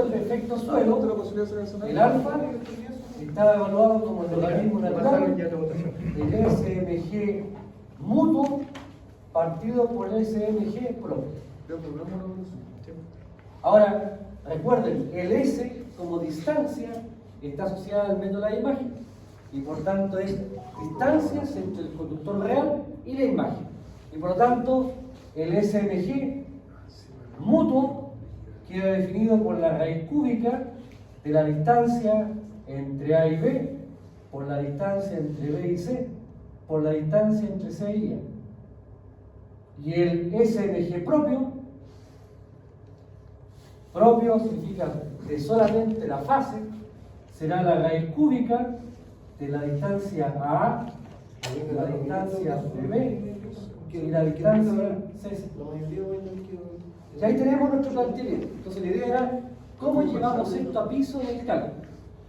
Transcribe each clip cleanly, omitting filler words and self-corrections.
del efecto suelo, el alfa estaba evaluado como el logaritmo natural del SMG mutuo partido por el SMG propio. Ahora, recuerden, el S como distancia está asociada al método de la imagen y por tanto es distancias entre el conductor real y la imagen. Y por lo tanto, el SMG mutuo queda definido por la raíz cúbica de la distancia entre A y B, por la distancia entre B y C, por la distancia entre C y A. Y el SMG propio significa que solamente la fase será la raíz cúbica de la distancia A, de la distancia de B y la distancia C. Y ahí tenemos nuestro planteamiento. Entonces la idea era cómo llevamos esto a piso en el cálculo.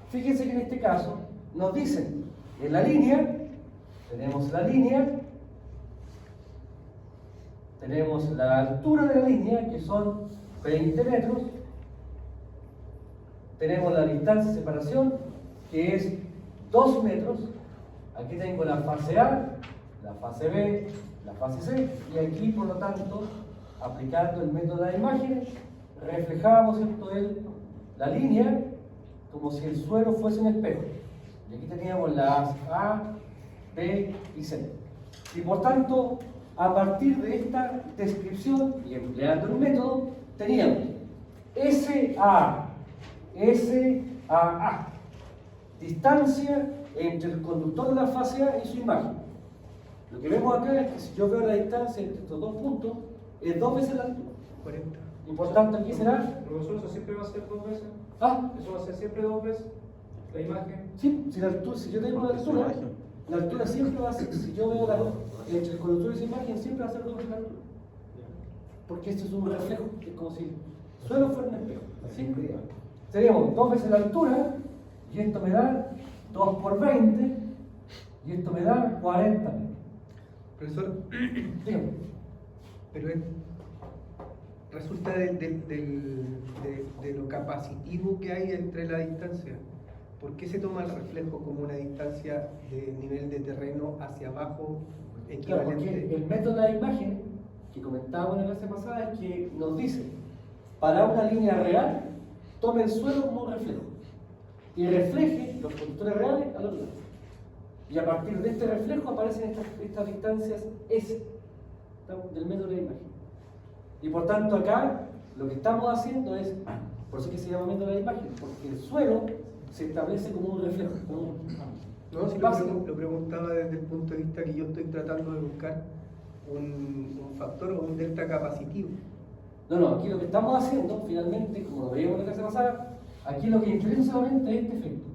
Fíjense que en este caso nos dicen en la línea, tenemos la línea, tenemos la altura de la línea que son 20 metros, tenemos la distancia de separación que es 2 metros, aquí tengo la fase A, la fase B, la fase C, y aquí por lo tanto, aplicando el método de las imágenes, reflejamos la línea como si el suelo fuese un espejo. Y aquí teníamos las A, B y C. Y por tanto, a partir de esta descripción y empleando el método, teníamos SA, distancia entre el conductor de la fase A y su imagen. Lo que vemos acá es que si yo veo la distancia entre estos dos puntos, es 2 veces la altura. 40. Y por tanto aquí será... Profesor, ¿eso siempre va a ser 2 veces? ¿Ah? ¿Eso va a ser siempre 2 veces? ¿La imagen? Sí, si yo tengo la altura siempre va a ser, si yo veo entre el conductor y su imagen, siempre va a ser 2 veces la altura. Porque esto es un reflejo, es como si el suelo fuera un espejo. ¿Sí? Seríamos 2 veces la altura, y esto me da 2 por 20, y esto me da 40 metros. Profesor, Dígame. pero resulta de lo capacitivo que hay entre la distancia. ¿Por qué se toma el reflejo como una distancia de nivel de terreno hacia abajo Claro, equivalente? porque el método de la imagen que comentábamos en la clase pasada es que nos dice, para una línea real, tome el suelo como un reflejo y refleje los conductores reales al otro lado. Y a partir de este reflejo aparecen estas distancias S del método de la imagen. Y por tanto acá lo que estamos haciendo es, por eso que se llama método de la imagen, porque el suelo se establece como un reflejo. No, si lo preguntaba desde el punto de vista que yo estoy tratando de buscar un factor o un delta capacitivo. No, aquí lo que estamos haciendo, finalmente, como lo veíamos en la clase pasada, aquí lo que interesa solamente es este efecto.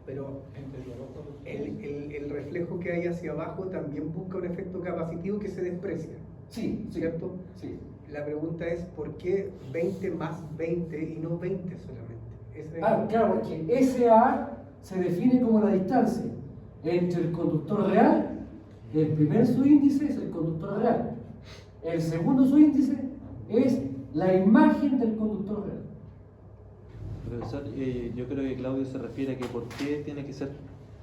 Pero el reflejo que hay hacia abajo también busca un efecto capacitivo que se desprecia. Sí, ¿Cierto? Sí. La pregunta es, ¿por qué 20 más 20 y no 20 solamente? Claro, porque SA se define como la distancia entre el conductor real, el primer subíndice es el conductor real, el segundo subíndice es la imagen del conductor real. Profesor, yo creo que Claudio se refiere a que por qué tiene que ser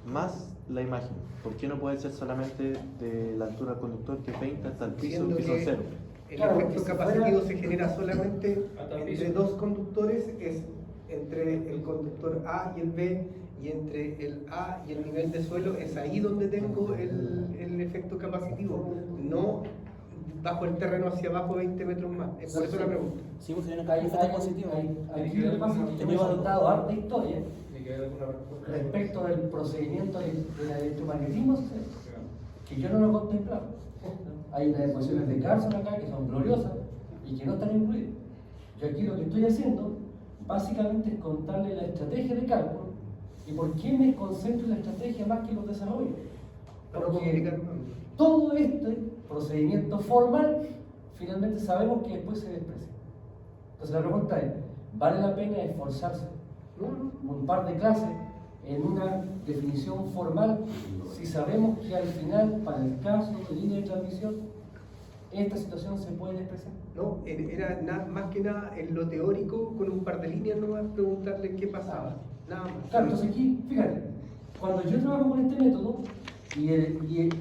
más la imagen. ¿Por qué no puede ser solamente de la altura del conductor, que es 20 hasta el piso cero? El Claro, efecto capacitivo se genera solamente entre dos conductores, es entre el conductor A y el B, y entre el A y el nivel de suelo, es ahí donde tengo el efecto capacitivo, no bajo el terreno hacia abajo 20 metros más. Es por eso la pregunta. Sí, pues tiene que haber efecto positivo. Aquí lo que pasa es que me he contado harta historia respecto del procedimiento del electromagnetismo, que yo no lo contemplaba. Hay unas ecuaciones de Carson acá que son gloriosas y que no están incluidas. Yo aquí lo que estoy haciendo básicamente es contarle la estrategia de cálculo y por qué me concentro en la estrategia más que en los desarrollos. Porque todo este procedimiento formal finalmente sabemos que después se desprecia. Entonces la pregunta es, ¿vale la pena esforzarse un par de clases en una definición formal si sabemos que al final, para el caso de línea de transmisión, esta situación se puede expresar. No, era más que nada en lo teórico, con un par de líneas nomás, preguntarle qué pasaba. Nada más. Claro, entonces aquí, fíjate, cuando yo trabajo con este método y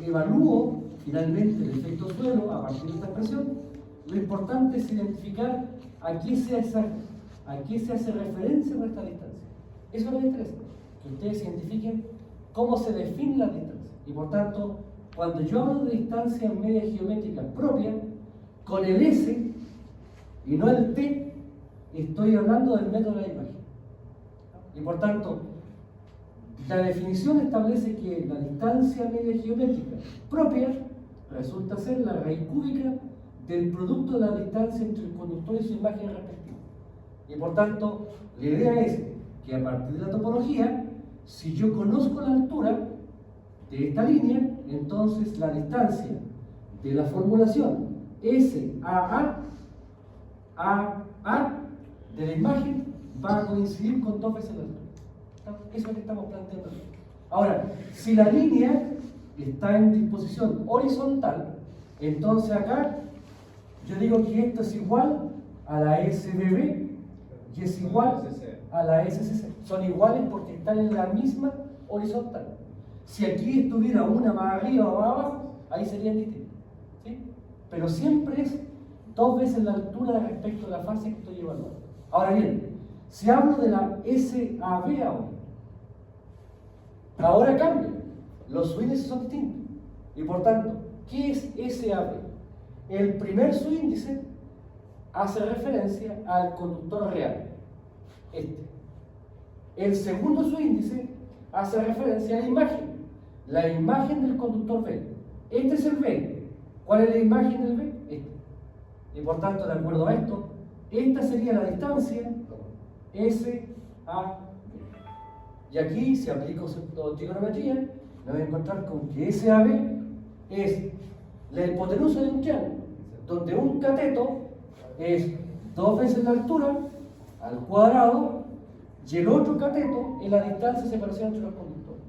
evalúo finalmente el efecto suelo a partir de esta expresión, lo importante es identificar a qué se hace referencia en esta distancia. Eso es lo que me interesa, que ustedes identifiquen cómo se define la distancia. Y por tanto, cuando yo hablo de distancias medias geométricas propias, con el S y no el T, estoy hablando del método de la imagen. Y por tanto, la definición establece que la distancia media geométrica propia resulta ser la raíz cúbica del producto de la distancia entre el conductor y su imagen respectiva. Y por tanto, la idea es que a partir de la topología, si yo conozco la altura de esta línea, entonces la distancia de la formulación SAA de la imagen va a coincidir con 2 veces la altura. Eso es lo que estamos planteando. Ahora, si la línea está en disposición horizontal, entonces acá yo digo que esto es igual a la SBB y es igual a la SCC. Son iguales porque están en la misma horizontal. Si aquí estuviera una más arriba o más abajo, ahí serían distintos, ¿sí? Pero siempre es 2 veces la altura respecto a la fase que estoy evaluando. Ahora bien, si hablo de la SAB ahora cambia. Los subíndices son distintos. Y por tanto, ¿qué es SAB? El primer subíndice hace referencia al conductor real, este. El segundo subíndice hace referencia a la imagen del conductor B. Este es el B. ¿Cuál es la imagen del B? Este. Y por tanto, de acuerdo a esto, esta sería la distancia SAB. Y aquí, si aplico trigonometría, me voy a encontrar con que SAB es la hipotenusa de un triángulo, donde un cateto es 2 veces la altura al cuadrado y el otro cateto es la distancia de separación entre los conductores,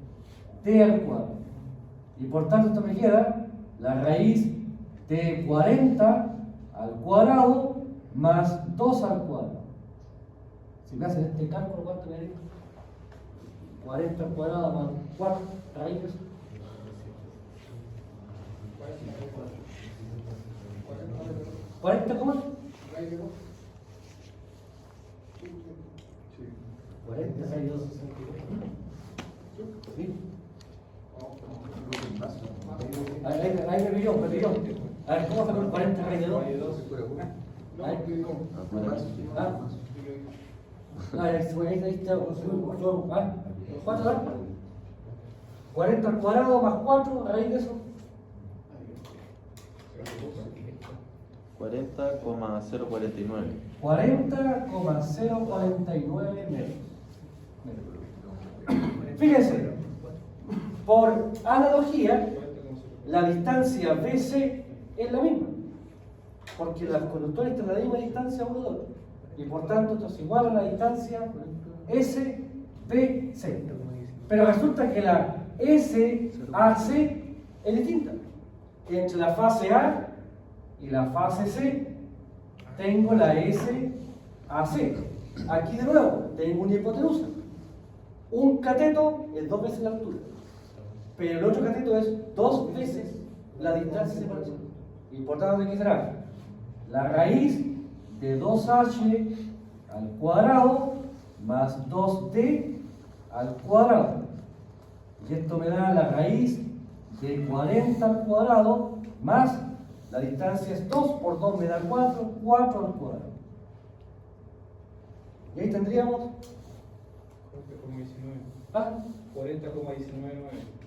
d al cuadrado. Y por tanto, esto me queda la raíz de 40 al cuadrado más 2 al cuadrado. Si me hacen este cálculo, ¿cuánto me daría? 40 al cuadrado más 4 raíces. 40 ¿cómo? 40 raíz de 2, 62. ¿Sí? Ahí me pilló. A ver, ¿cómo fue con 40 raíz de 2? Ahí está. 4 da. 40 al cuadrado más 4, raíz de eso. 40,049. 40,049 metros. Fíjense, por analogía, la distancia BC es la misma, porque los conductores están a la misma distancia uno de otro, y por tanto esto es igual a la distancia SBC. Pero resulta que la SAC es distinta. Entre la fase A y la fase C tengo la SAC. Aquí de nuevo tengo una hipotenusa. Un cateto es 2 veces la altura, pero el otro cateto es 2 veces la distancia de separación. Y por tanto, ¿qué será? La raíz de 2h al cuadrado más 2d al cuadrado. Y esto me da la raíz de 40 al cuadrado más la distancia es 2 por 2 me da 4, 4 al cuadrado. Y ahí tendríamos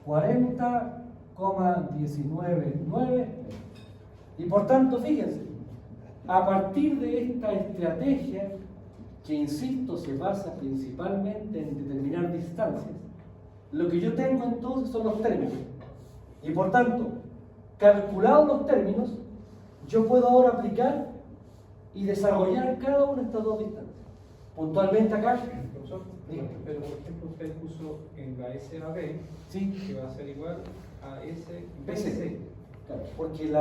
40,199. Y por tanto, fíjense, a partir de esta estrategia, que insisto, se basa principalmente en determinar distancias, lo que yo tengo entonces son los términos. Y por tanto, calculados los términos, yo puedo ahora aplicar y desarrollar cada una de estas dos distancias. Puntualmente acá, Profesor, pero por ejemplo usted puso en la SAB sí, que va a ser igual a SBC. BC. Claro, porque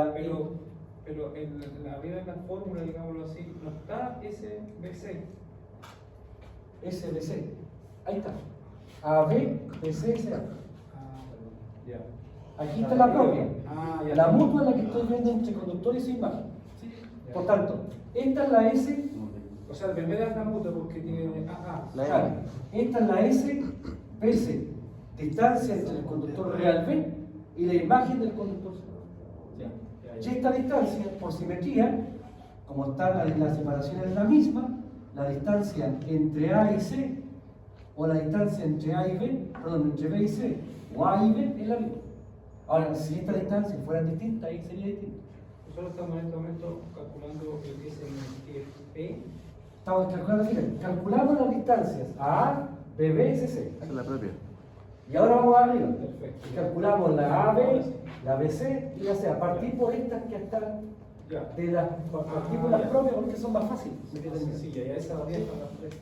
Pero Pero arriba en la fórmula, digámoslo así, no está SBC. SBC. Ahí está. AB, BC, CA. Perdón. Ya. Aquí está la propia. Ya. La mutua es la que estoy viendo entre conductor y su imagen. ¿Sí? Por tanto, esta es la S. O sea, la primera es la mutua porque tiene La Claro, M. esta es la S, BC. Distancia entre el conductor real B y la imagen del conductor C. Y esta distancia, por simetría, como está la separación es la misma, la distancia entre A y C, o la distancia entre A y B, perdón, entre B y C, o A y B, es la misma. Ahora, si estas distancias fueran distintas, ahí sería distinto. Nosotros estamos en este momento calculando el SMP. Estamos calculando, fíjate, calculamos las distancias A, B, B, C, C. Esa es la propia. Y ahora vamos arriba. Perfecto. Y calculamos la AB, la BC y la C, a partir por estas que están Ya. de las partículas ya. propias porque son más fáciles. Más sencilla, y a esa variante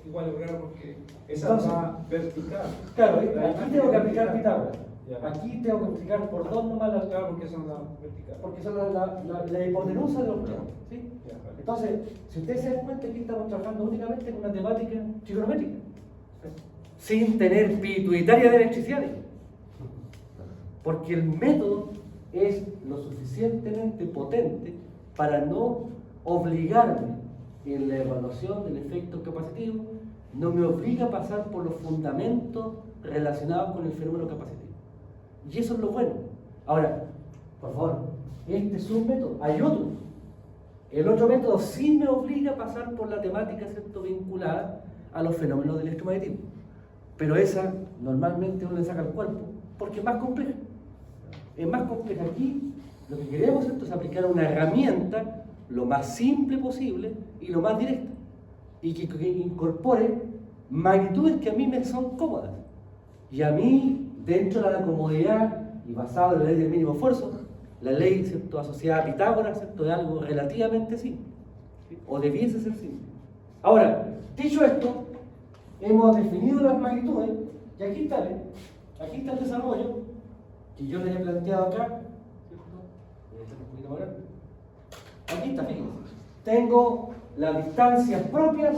igual lograr porque esa Entonces, va vertical. Claro, aquí tengo que aplicar Pitágoras. Ya. Aquí tengo que aplicar por dos nomás las Claro, porque son las verticales. porque son la hipotenusa de los triángulos. ¿Sí? Ya, vale. Entonces, si ustedes se dan cuenta, aquí estamos trabajando únicamente con una temática trigonométrica, sin tener pituitaria de electricidad. Porque el método es lo suficientemente potente para no obligarme en la evaluación del efecto capacitivo, no me obliga a pasar por los fundamentos relacionados con el fenómeno capacitivo. Y eso es lo bueno. Ahora, por favor, este es un método, hay otro. El otro método sí me obliga a pasar por la temática, ¿cierto?, vinculada a los fenómenos del electromagnetismo. Pero esa normalmente uno le saca el cuerpo porque es más compleja. Es más compleja. Aquí lo que queremos, ¿cierto?, es aplicar una herramienta lo más simple posible y lo más directa. Y que incorpore magnitudes que a mí me son cómodas. Y a mí, dentro de la comodidad y basado en la ley del mínimo esfuerzo, la ley, ¿cierto?, asociada a Pitágoras, ¿cierto?, de algo relativamente simple, ¿sí?, o debiese ser simple. Ahora, dicho esto, hemos definido las magnitudes y aquí está el desarrollo que yo les he planteado acá, ¿cierto? Voy a hacer un poquito más grande. Aquí está, fíjense. Tengo las distancias propias.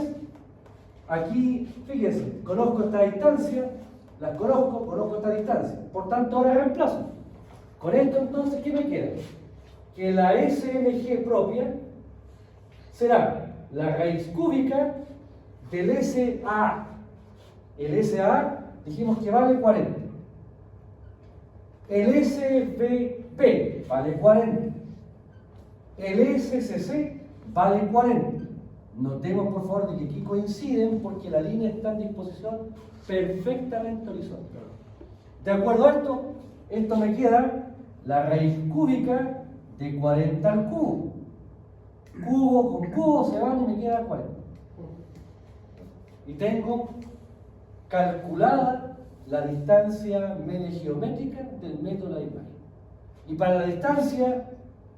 Aquí, fíjense, conozco esta distancia, las conozco esta distancia. Por tanto, ahora reemplazo. Con esto, entonces, ¿qué me queda? Que la SMG propia será la raíz cúbica del SA. El SA dijimos que vale 40. El SBP vale 40. El SCC vale 40. Notemos por favor de que aquí coinciden porque la línea está en disposición perfectamente horizontal. De acuerdo a esto, esto me queda la raíz cúbica de 40 al cubo. Cubo con cubo se van y me queda 40. Y tengo calculada la distancia media geométrica del método de la imagen. Y para la distancia,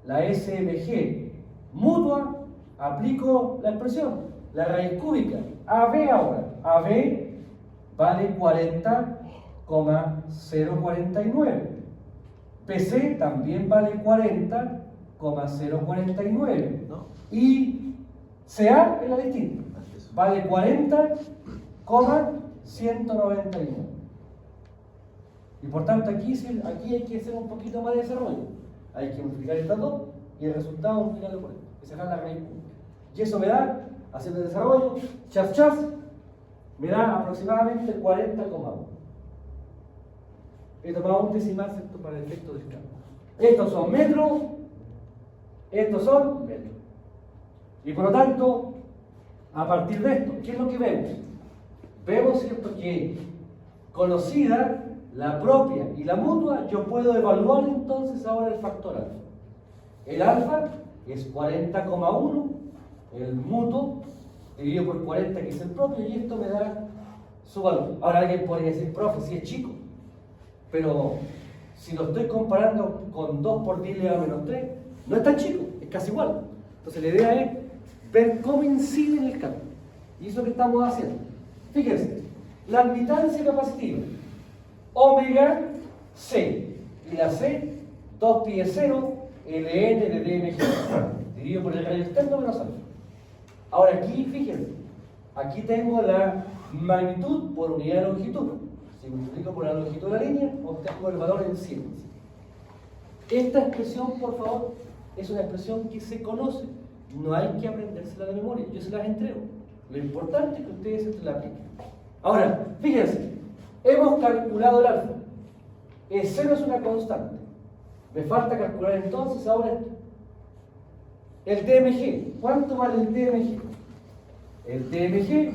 la SMG mutua, aplico la expresión, la raíz cúbica, AB ahora. AB vale 40,049. PC también vale 40,049. ¿No? Y CA es la distinta. Vale 40,199. Y por tanto aquí hay que hacer un poquito más de desarrollo. Hay que multiplicar estas dos y el resultado multiplicarlo por esto. Y sacar la raíz cúbica. Y eso me da, haciendo el desarrollo, chas, me da aproximadamente 40,1. He tomado un decimal, ¿cierto?, para el efecto del cambio. Estos son metros, estos son metros. Y por lo tanto, a partir de esto, ¿qué es lo que vemos? Vemos, ¿cierto?, que conocida la propia y la mutua, yo puedo evaluar entonces ahora el factor alfa. El alfa es 40,1, el mutuo dividido por 40 que es el propio, y esto me da su valor. Ahora alguien podría decir, profe, si es chico, pero si lo estoy comparando con 2 por 10 elevado a menos 3, no es tan chico, es casi igual. Entonces la idea es ver cómo incide en el cambio. Y eso es lo que estamos haciendo. Fíjense, la admitancia capacitiva, omega C, y la C, 2 pi 0, ln de dmg. dividido por el radio externo menos alfa. Ahora aquí, fíjense, aquí tengo la magnitud por unidad de longitud. Si multiplico por la longitud de la línea, obtengo el valor en siemens. Esta expresión, por favor, es una expresión que se conoce. No hay que aprendérsela de memoria, yo se las entrego. Lo importante es que ustedes se la apliquen. Ahora, fíjense, hemos calculado el alfa. El 0 es una constante. Me falta calcular entonces ahora esto. El DMG. ¿Cuánto vale el DMG? El DMG,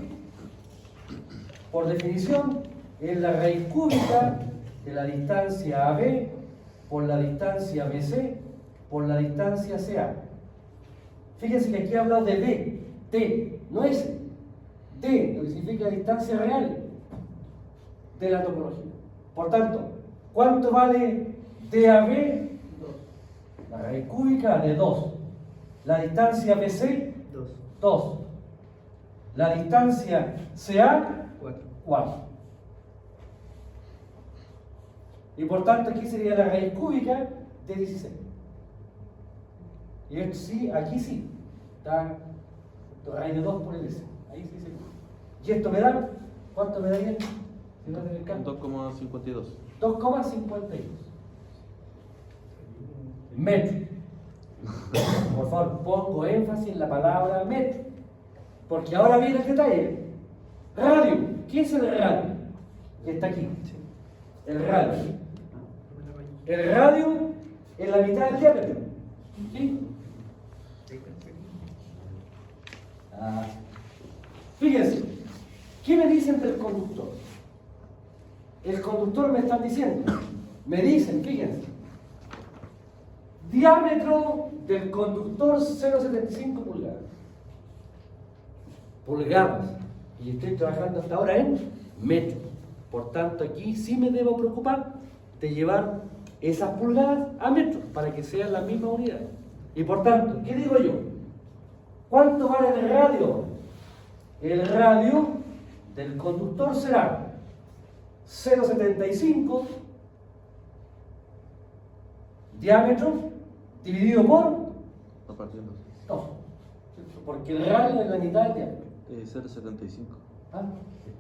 por definición, es la raíz cúbica de la distancia AB por la distancia BC por la distancia CA. Fíjense que aquí he hablado de D, T, no S. D, lo que significa distancia real de la topología. Por tanto, ¿cuánto vale DAB? La raíz cúbica de 2. La distancia BC, 2. La distancia CA, 4. Y por tanto aquí sería la raíz cúbica de 16. Y esto sí, aquí sí. Está raíz de 2 por el S. Ahí sí se cumple. Y esto me da, ¿cuánto me daría? 2,52. 2,52 metros. Por favor, pongo énfasis en la palabra metro. Porque ahora viene el detalle. Radio. ¿Qué es el radio? Que está aquí. El radio. El radio es la mitad del diámetro. ¿Sí? Fíjense. ¿Qué me dicen del conductor? El conductor me están diciendo. Me dicen, fíjense. Diámetro del conductor 0,75 pulgadas. Pulgadas. Y estoy trabajando hasta ahora en metros. Por tanto, aquí sí me debo preocupar de llevar esas pulgadas a metros para que sean la misma unidad. Y por tanto, ¿qué digo yo? ¿Cuánto vale el radio? El radio del conductor será 0,75 diámetro dividido por A partir de 2. Porque el radio es la mitad del diámetro. 0,75. ¿Ah?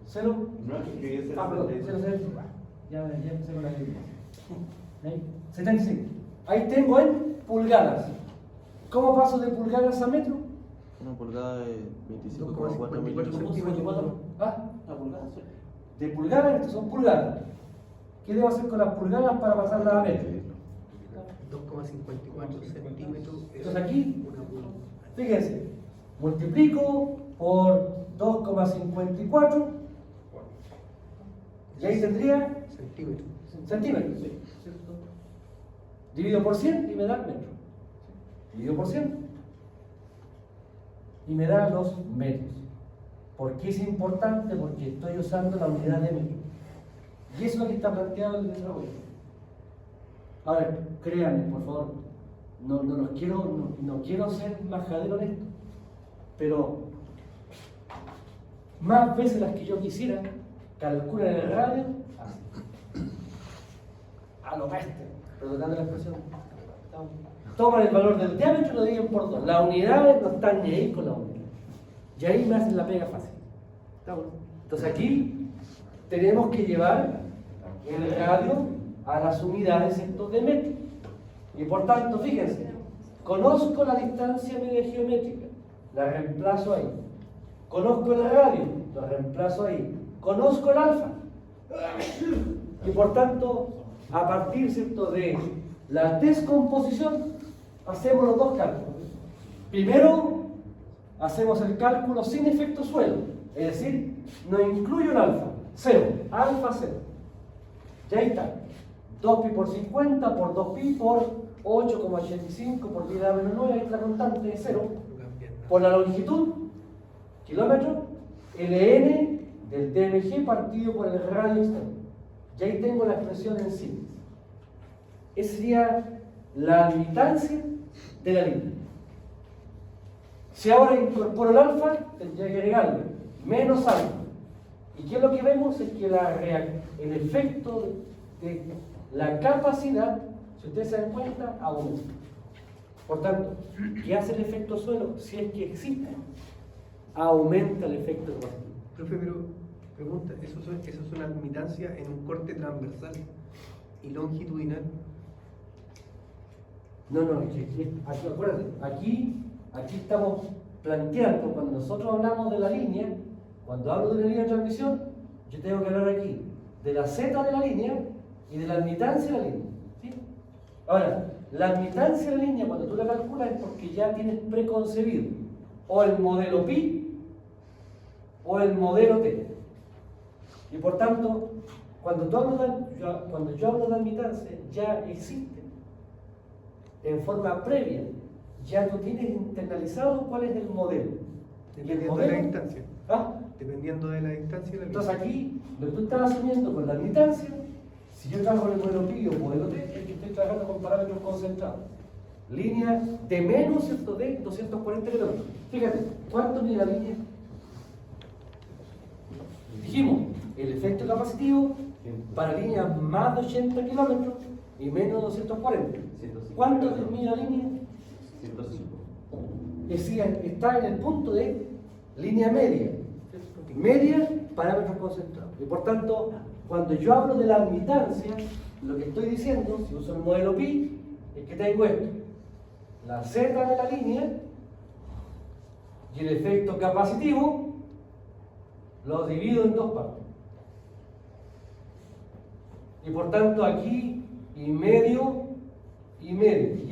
¿Cero? No, que es Perdón, 0,75. Ya empecé con la línea. ¿Ahí? 75. Ahí tengo en pulgadas. ¿Cómo paso de pulgadas a metro? Una pulgada de 25,4 milímetros. ¿Ah? La pulgada, sí. De pulgadas, estas son pulgadas. ¿Qué debo hacer con las pulgadas para pasarlas a metro? 2,54 centímetros. Entonces aquí, Una pulgada. fíjense, multiplico por 2,54 y ahí tendría Centímetros. centímetros. Divido por 100 y me da metro. Divido por 100 y me da los metros. ¿Por qué es importante? Porque estoy usando la unidad de metro. Y eso es lo que está planteado en el desarrollo. Ahora, créanme, por favor, no quiero ser majadero en esto, pero más veces las que yo quisiera, calculan el radio así. A lo bestia, perdonando la expresión. Toman el valor del diámetro y lo dividen por 2. Las unidades no están ni ahí con la unidad. Y ahí me hacen la pega fácil. ¿Está bueno? Entonces aquí tenemos que llevar el radio a las unidades de metro. Y por tanto, fíjense, conozco la distancia media geométrica, la reemplazo ahí. Conozco el radio, lo reemplazo ahí. Conozco el alfa. Y por tanto, a partir, ¿cierto?, de la descomposición, hacemos los dos cálculos. Primero, hacemos el cálculo sin efecto suelo, es decir, no incluyo el alfa, 0, alfa 0. Y ahí está, 2pi por 50 por 2pi por 8,85 por 10 a la menos 9, ahí está la constante de 0, por la longitud, kilómetro, ln del DMG partido por el radio externo. Y ahí tengo la expresión en sí. Esa sería la limitancia de la línea. Si ahora incorporo el alfa, tendría que agregarle menos alfa. ¿Y qué es lo que vemos? Es que el efecto de la capacidad, si ustedes se dan cuenta, aumenta. Por tanto, ¿qué hace el efecto suelo? Si es que existe, aumenta el efecto capacitivo. Profe, pero pregunta, ¿eso es una admitancia en un corte transversal y longitudinal? No, aquí, acuérdate, aquí estamos planteando, cuando nosotros hablamos de la línea, cuando hablo de una línea de transmisión, yo tengo que hablar aquí de la Z de la línea y de la admitancia de la línea. ¿Sí? Ahora, la admitancia de la línea, cuando tú la calculas, es porque ya tienes preconcebido o el modelo pi o el modelo t. Y por tanto, cuando yo hablo de admitancia, ya existe en forma previa, ya tú tienes internalizado cuál es el modelo. Y el Dependiendo modelo, de la distancia. ¿ah? Dependiendo de la distancia y la Entonces línea. aquí, lo que tú estás asumiendo con la admitancia, si yo trabajo en el modelo pi o modelo t, es que estoy trabajando con parámetros concentrados. Línea de menos, ¿cierto?, de 240 kilómetros. Fíjate, ¿cuánto mide la línea? Dijimos, el efecto capacitivo para líneas más de 80 kilómetros y menos de 240. ¿Cuánto mide la línea? 105. Es decir, está en el punto de línea media. Media, parámetros concentrados. Y por tanto, cuando yo hablo de la admitancia, lo que estoy diciendo, si uso el modelo pi, es que tengo esto. La Z de la línea y el efecto capacitivo lo divido en dos partes. Y por tanto aquí y medio, y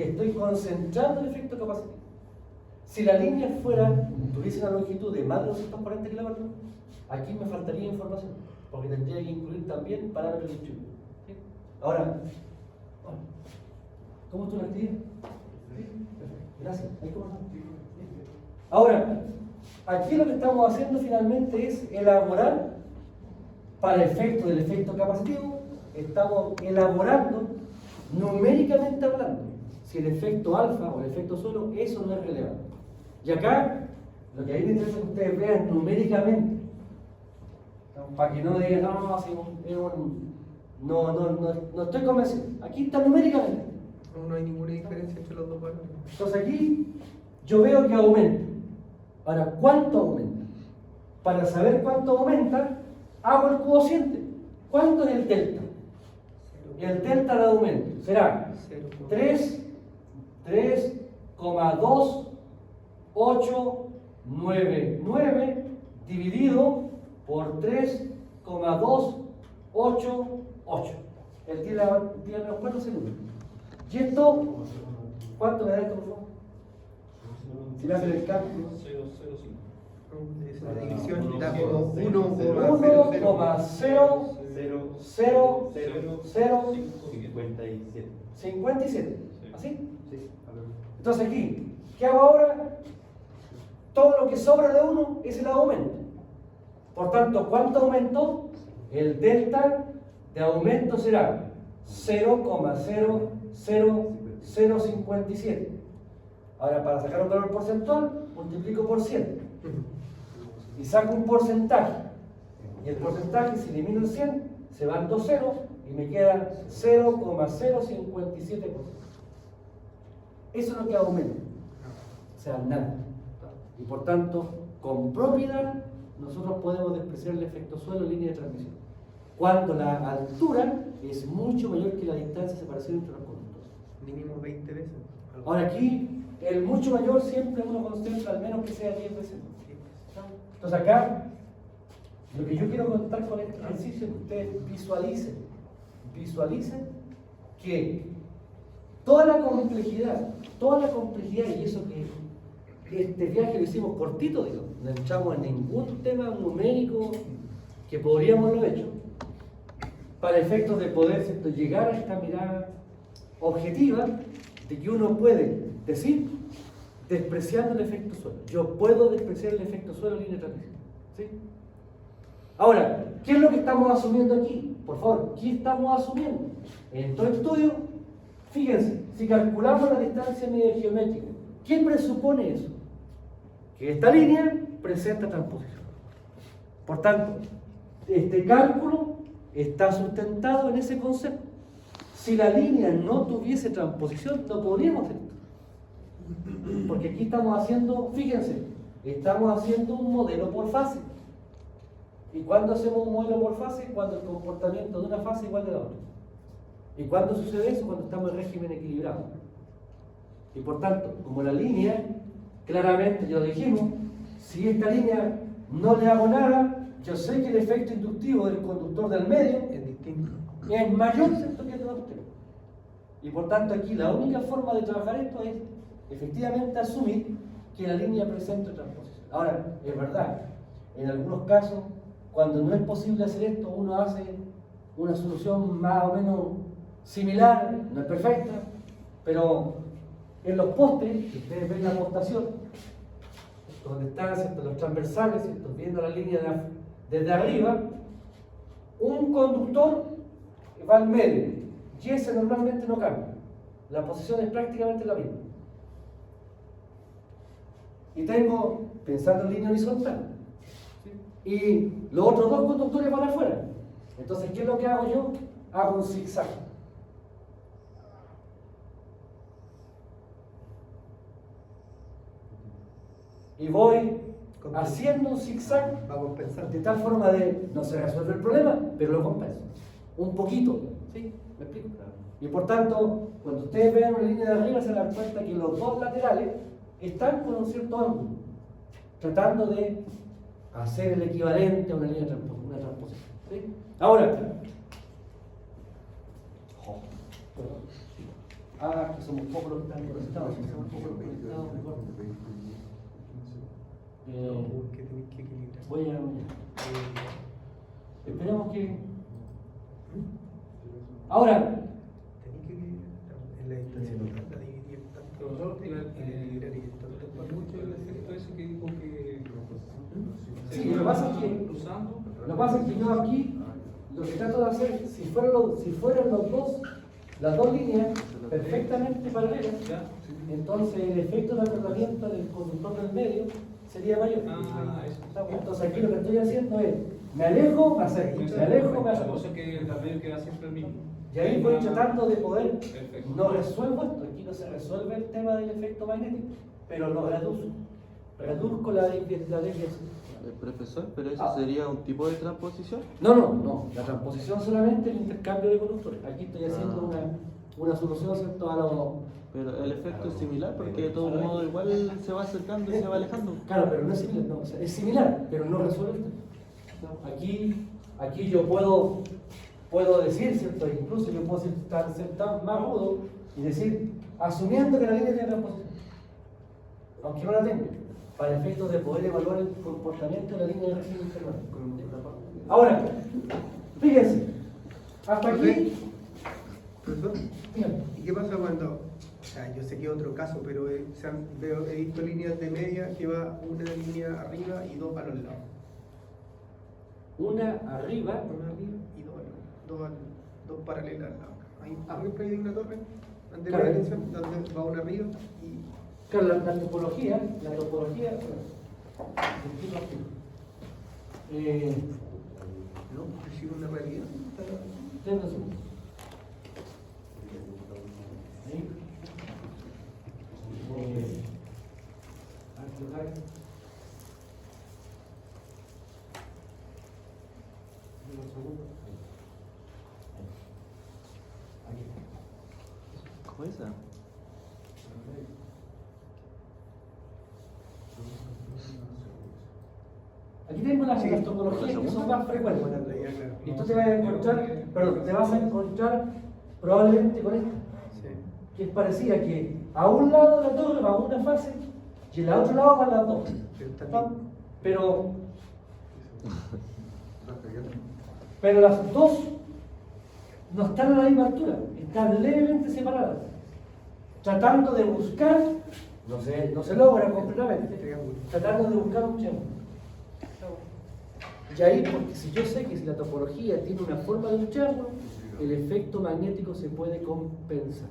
estoy concentrando el efecto capacitivo. Si la línea tuviese una longitud de más de 240 kilómetros, aquí me faltaría información, porque tendría que incluir también parámetros de estudio. ¿Sí? Ahora, ¿cómo tú lo actividad? ¿Sí? Gracias. Ahora, aquí lo que estamos haciendo finalmente es elaborar, para efecto del efecto capacitivo, estamos elaborando numéricamente hablando si el efecto alfa o el efecto suelo, eso no es relevante. Y acá, lo que a mí me interesa es que ustedes vean numéricamente, ¿no? Para que no digan, no estoy convencido. Aquí está numéricamente. No hay ninguna diferencia entre los dos parámetros. Entonces aquí yo veo que aumenta. Ahora, ¿cuánto aumenta? Para saber cuánto aumenta, hago el cociente. ¿Cuánto es el delta? El delta de aumento será 3,2899 dividido por 3,288. El tiene los 4 segundos. Y esto, ¿cuánto me da esto, por favor? Si me hacen el cálculo. 0,05. La división da como 1,00057. ¿Así? Entonces aquí, ¿qué hago ahora? Todo lo que sobra de 1 es el aumento. Por tanto, ¿cuánto aumentó? El delta de aumento será 0,00057. Ahora, para sacar un valor porcentual, multiplico por 100. Y saco un porcentaje. Y el porcentaje, si elimino el 100, se van 2 ceros y me queda 0,057%. Eso es lo que aumenta. O sea, nada. Y por tanto, con propiedad, nosotros podemos despreciar el efecto suelo en línea de transmisión. Cuando la altura es mucho mayor que la distancia de separación entre los conductores. Mínimo 20 veces. Ahora aquí, el mucho mayor siempre uno concentra al menos que sea 10 veces. Entonces acá, lo que yo quiero contar con este ejercicio es que ustedes visualicen que toda la complejidad, y eso que este viaje lo hicimos cortito, digo, no entramos en ningún tema numérico que podríamos haberlo hecho, para efectos de poder, ¿cierto?, llegar a esta mirada objetiva de que uno puede decir, despreciando el efecto suelo. Yo puedo despreciar el efecto suelo en línea de transmisión. ¿Sí? Ahora, ¿qué es lo que estamos asumiendo aquí? Por favor, ¿qué estamos asumiendo? En todo estudio, fíjense, si calculamos la distancia media geométrica, ¿qué presupone eso? Que esta línea presenta transposición. Por tanto, este cálculo está sustentado en ese concepto. Si la línea no tuviese transposición, no podríamos hacer esto. Porque aquí estamos haciendo, fíjense, estamos haciendo un modelo por fase. ¿Y cuándo hacemos un modelo por fase? Cuando el comportamiento de una fase es igual de la otra. ¿Y cuándo sucede eso? Cuando estamos en régimen equilibrado. Y por tanto, como la línea, claramente ya lo dijimos, si esta línea no le hago nada, yo sé que el efecto inductivo del conductor del medio Es distinto. es mayor, ¿cierto?, que el de la posterior. Y por tanto aquí la única forma de trabajar esto es efectivamente asumir que la línea presenta transposición. Ahora, es verdad, en algunos casos, cuando no es posible hacer esto, uno hace una solución más o menos similar, no es perfecta, pero en los postes, si ustedes ven la postación, donde están, ¿cierto?, los transversales, ¿cierto?, viendo la línea desde arriba, un conductor va al medio y ese normalmente no cambia. La posición es prácticamente la misma. Y tengo, pensando en línea horizontal, y los otros dos conductores van afuera. Entonces, ¿qué es lo que hago yo? Hago un zigzag. Y voy haciendo un zigzag Va a compensar. de tal forma de no se resuelve el problema, pero lo compenso. Un poquito. ¿Sí? ¿Me explico? Y por tanto, cuando ustedes vean una línea de arriba, se dan cuenta que los dos laterales están con un cierto ángulo, tratando de hacer el equivalente a una línea de una transposición. ¿Sí? Ahora, que somos pocos los que están conectados, si somos pocos los conectados, mejor. Que tenéis que equilibrar. Voy a... Esperemos que... Ahora, Tenéis que equilibrar en la distancia total, la dividir tanto. Nosotros Equilibrar y tanto. mucho el efecto ese que dijo que sí, lo que pasa es que... cruzando. Lo que pasa es que yo aquí lo que trato de hacer, si fueran las dos líneas perfectamente paralelas, ¿Ya? entonces el efecto de acordamiento del conductor del medio sería mayor. Eso. Entonces aquí lo que estoy haciendo es, me alejo, me acerco, me alejo, me La acerco. cosa es que el medio queda siempre el mismo. Y ahí voy tratando de poder, Perfecto. no resuelvo esto, aquí no se resuelve el tema del efecto magnético, pero lo reduzco la desviación. Profesor, pero eso sería un tipo de transposición. No, la transposición solamente el intercambio de conductores. Aquí estoy haciendo una solución, ¿cierto?, a lo... Pero el efecto es similar porque de todo modo igual se va acercando y se va alejando. Claro, pero no es similar, no, o sea, es similar, pero no resuelve el tema. Aquí yo puedo decir, ¿cierto? Incluso yo puedo ser tan más rudo y decir, asumiendo que la línea tiene transposición, aunque no la tenga, para efectos de poder evaluar el comportamiento de la línea de régimen interno. Ahora, fíjense, hasta aquí, Profesor, díganme. ¿y qué pasa cuando, o sea, yo sé que es otro caso, pero he visto líneas de media que va una línea arriba y dos a los lados? Una arriba, Una arriba y dos paralelas al lado. Ahí, por ejemplo, hay una torre, ante la Claro. atención, donde va una arriba y claro, la topología, no, recibe una realidad. denme un segundo. Ahí. Activar. Denme un segundo. Ahí. ¿Cómo es esa? Aquí tengo las topologías que son más frecuentes. Y tú te vas a encontrar probablemente con esta, que es parecida, que a un lado de la torre va a una fase y al otro lado van las dos. Pero las dos no están a la misma altura, están levemente separadas, tratando de buscar, no se logra completamente, tratando de buscar un triángulo. Y ahí, porque si yo sé que si la topología tiene una forma de un triángulo, el efecto magnético se puede compensar.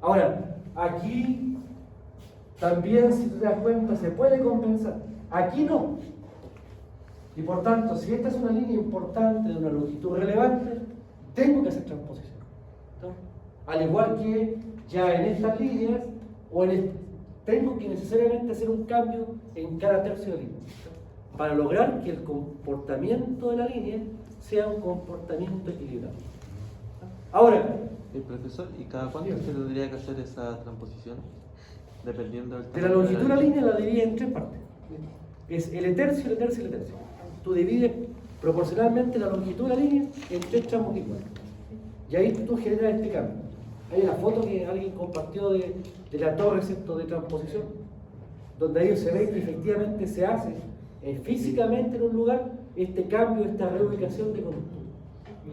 Ahora, aquí también, si tú te das cuenta, se puede compensar. Aquí no. Y por tanto, si esta es una línea importante de una longitud relevante, tengo que hacer transposición. ¿No? Al igual que ya en estas líneas, o tengo que necesariamente hacer un cambio en cada tercio de línea para lograr que el comportamiento de la línea sea un comportamiento equilibrado. Ahora, Profesor, ¿y cada cuánto se tendría que hacer esa transposición? Dependiendo del de la longitud de la línea la divide en tres partes. Es el tercio, el tercio y el tercio. Tú divides proporcionalmente la longitud de la línea en tres tramos iguales. Y ahí tú generas este cambio. Hay una foto que alguien compartió de la torre, ¿cierto?, de transposición, donde ahí se ve que efectivamente se hace físicamente en un lugar este cambio, esta reubicación de conductor. Yo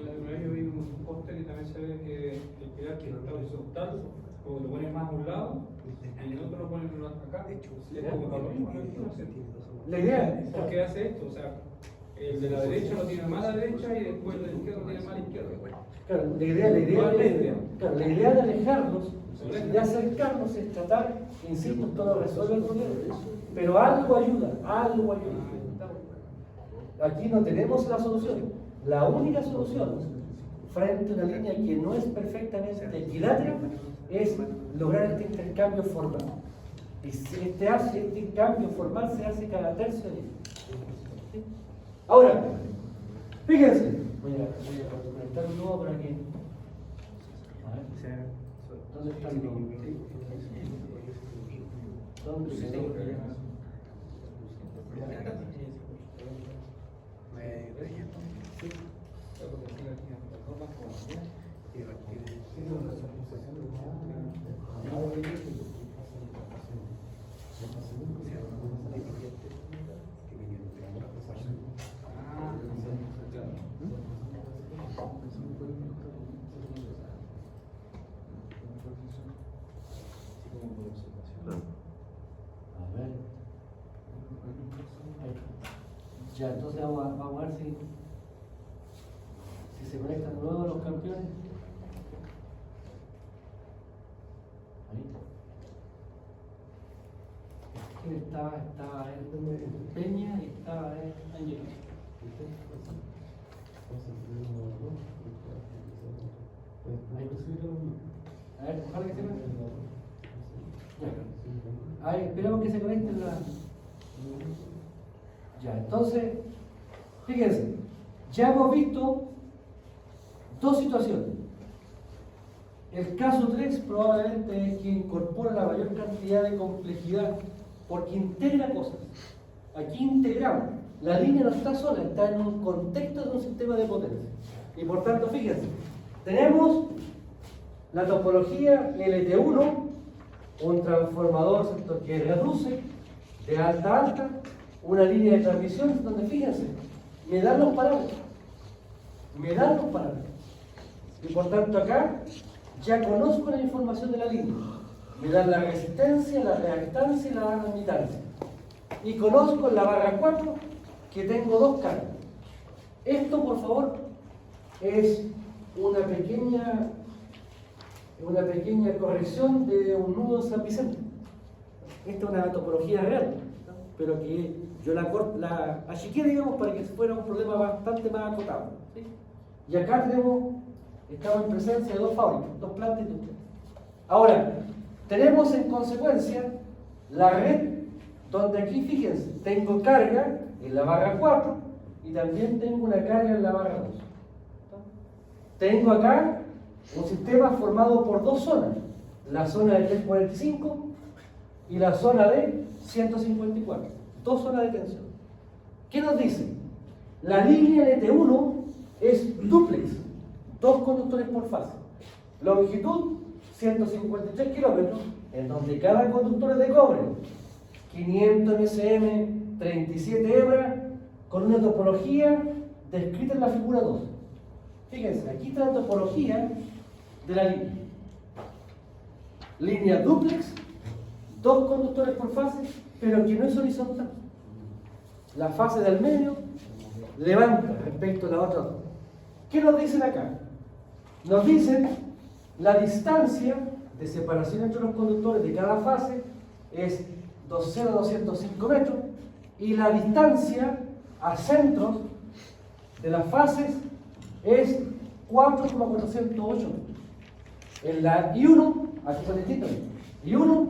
vi un póster y también se ve que el pilar que está horizontal, o lo pones más a un lado, y el otro lo pones acá. Es como lo mismo, ¿no? La idea, ¿Por qué hace esto? O sea, el de la derecha lo tiene más a la derecha y después el de la izquierda lo tiene más a la izquierda. claro, la idea de alejarlos, de acercarnos es tratar, insisto, esto no resuelve el problema, pero algo ayuda, algo ayuda. Aquí no tenemos la solución. La única solución frente a una línea que no es perfectamente equilátera es lograr este intercambio formal. Y si este intercambio formal se hace cada tercio de línea. ¿Sí? Ahora, fíjense, voy a conectar un nuevo para que. A ver, ¿dónde está el nuevo? ¿Dónde está? A ver. Ya, entonces vamos a ver si se conectan luego los campeones. Ahí. ¿Quién estaba? Estaba Peña y estaba Ángel. A ver, ojalá que se conecten. A ver, esperamos que se conecten la. Ya, entonces, fíjense, ya hemos visto dos situaciones. El caso 3 probablemente es que incorpora la mayor cantidad de complejidad porque integra cosas. Aquí integramos. La línea no está sola, está en un contexto de un sistema de potencia. Y por tanto, fíjense, tenemos la topología LT1, un transformador, ¿cierto?, que reduce de alta a alta, una línea de transmisión donde, fíjense, me dan los parámetros. Y por tanto acá ya conozco la información de la línea. Me dan la resistencia, la reactancia y la admitancia. Y conozco en la barra 4 que tengo dos cargas. Esto, por favor, es una pequeña corrección de un nudo en San Vicente. Esta es una topología real, ¿no?, pero que yo la achiqué, digamos, para que fuera un problema bastante más acotado, ¿sí? Y acá estamos en presencia de dos fábricas, dos plantas industriales. Ahora, tenemos en consecuencia la red, donde aquí, fíjense, tengo carga en la barra 4 y también tengo una carga en la barra 2. ¿No? Tengo acá un sistema formado por dos zonas, la zona de 345 y la zona de 154, dos zonas de tensión. ¿Qué nos dice? La línea LT1 es dúplex, dos conductores por fase, longitud 153 kilómetros, en donde cada conductor es de cobre, 500 MSM, 37 hebras, con una topología descrita en la figura 2. Fíjense, aquí está la topología de la línea. Línea dúplex, dos conductores por fase, pero que no es horizontal. La fase del medio levanta respecto a la otra dos. ¿Qué nos dicen acá? Nos dicen la distancia de separación entre los conductores de cada fase es 205 metros y la distancia a centros de las fases es 4,408 metros. En la I1, aquí está distinto, I1